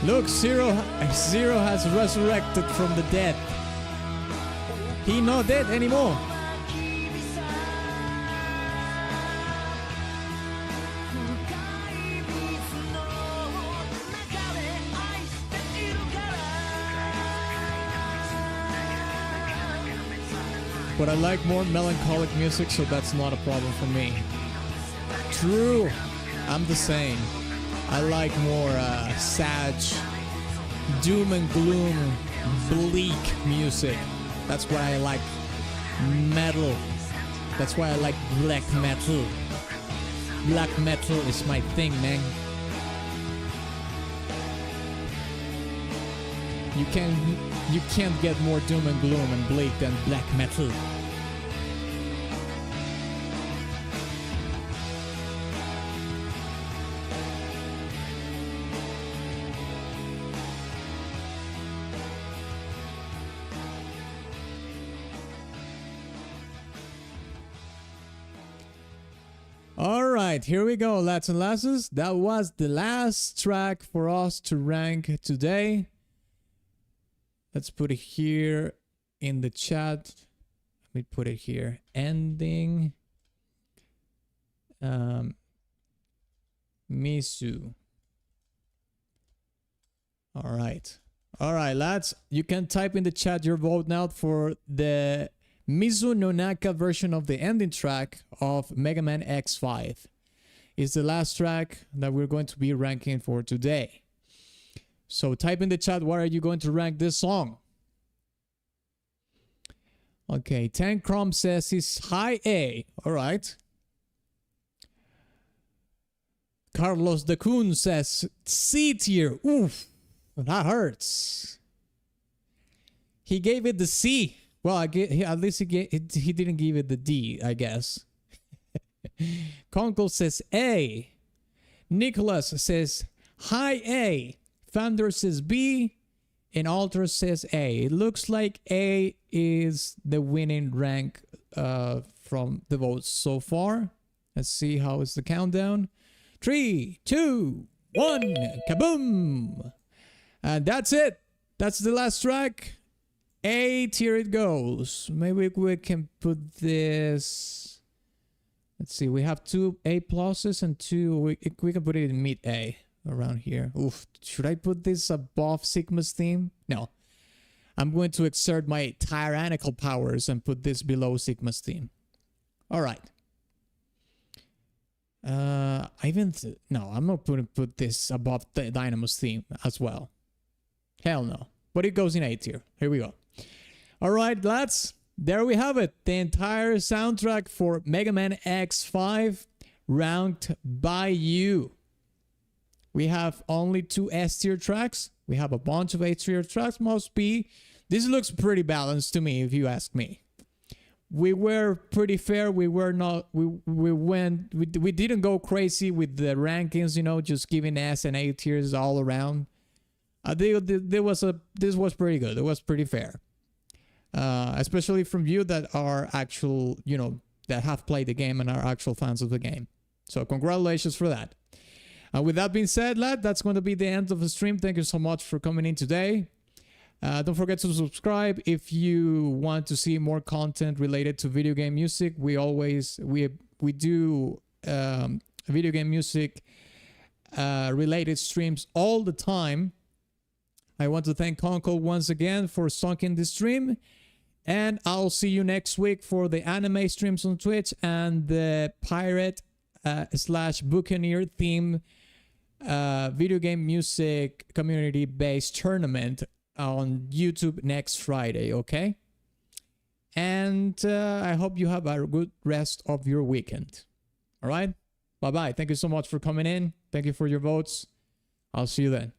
Look, Zero has resurrected from the dead. He not dead anymore. But I like more melancholic music, so that's not a problem for me. True, I'm the same. I like more sad, doom and gloom, bleak music. That's why I like metal. That's why I like black metal. Black metal is my thing, man. You can't get more doom and gloom and bleak than black metal. Alright, here we go, lads and lasses. That was the last track for us to rank today. Let's put it here in the chat. Let me put it here. Ending Mizu. Alright, lads. You can type in the chat your vote now for the Mizu no Naka version of the ending track of Megaman X5. It's the last track that we're going to be ranking for today. So type in the chat, what are you going to rank this song? Okay, Tankrom says it's high A. All right. Carlos de Kun says C tier. Oof, that hurts. He gave it the C. Well, at least he didn't give it the D, I guess. Conkel says A. Nicholas says high A. Thunder says B. And Alter says A. It looks like A is the winning rank from the votes so far. Let's see how is the countdown. 3, 2, 1, kaboom! And that's it. That's the last track. A tier it goes. Maybe we can put this. Let's see. We have 2 A pluses and 2. We can put it in mid A around here. Oof. Should I put this above Sigma's theme? No. I'm going to exert my tyrannical powers and put this below Sigma's theme. All right. No, I'm not going to put this above the Dynamo's theme as well. Hell no. But it goes in A tier. Here we go. All right, lads. There we have it. The entire soundtrack for Megaman X5 ranked by you. We have only 2 S tier tracks. We have a bunch of A tier tracks. Must be. This looks pretty balanced to me, if you ask me. We were pretty fair. We were not. We didn't go crazy with the rankings. You know, just giving S and A tiers all around. This was pretty good. It was pretty fair, especially from you that are actual, you know, that have played the game and are actual fans of the game. So congratulations for that. With that being said, lad, that's going to be the end of the stream. Thank you so much for coming in today. Don't forget to subscribe if you want to see more content related to video game music. We do video game music related streams all the time. I want to thank Conkel once again for stonking this stream, and I'll see you next week for the anime streams on Twitch and the pirate / Buccaneer theme video game music community based tournament on YouTube next Friday, okay? And I hope you have a good rest of your weekend. All right? Bye-bye. Thank you so much for coming in. Thank you for your votes. I'll see you then.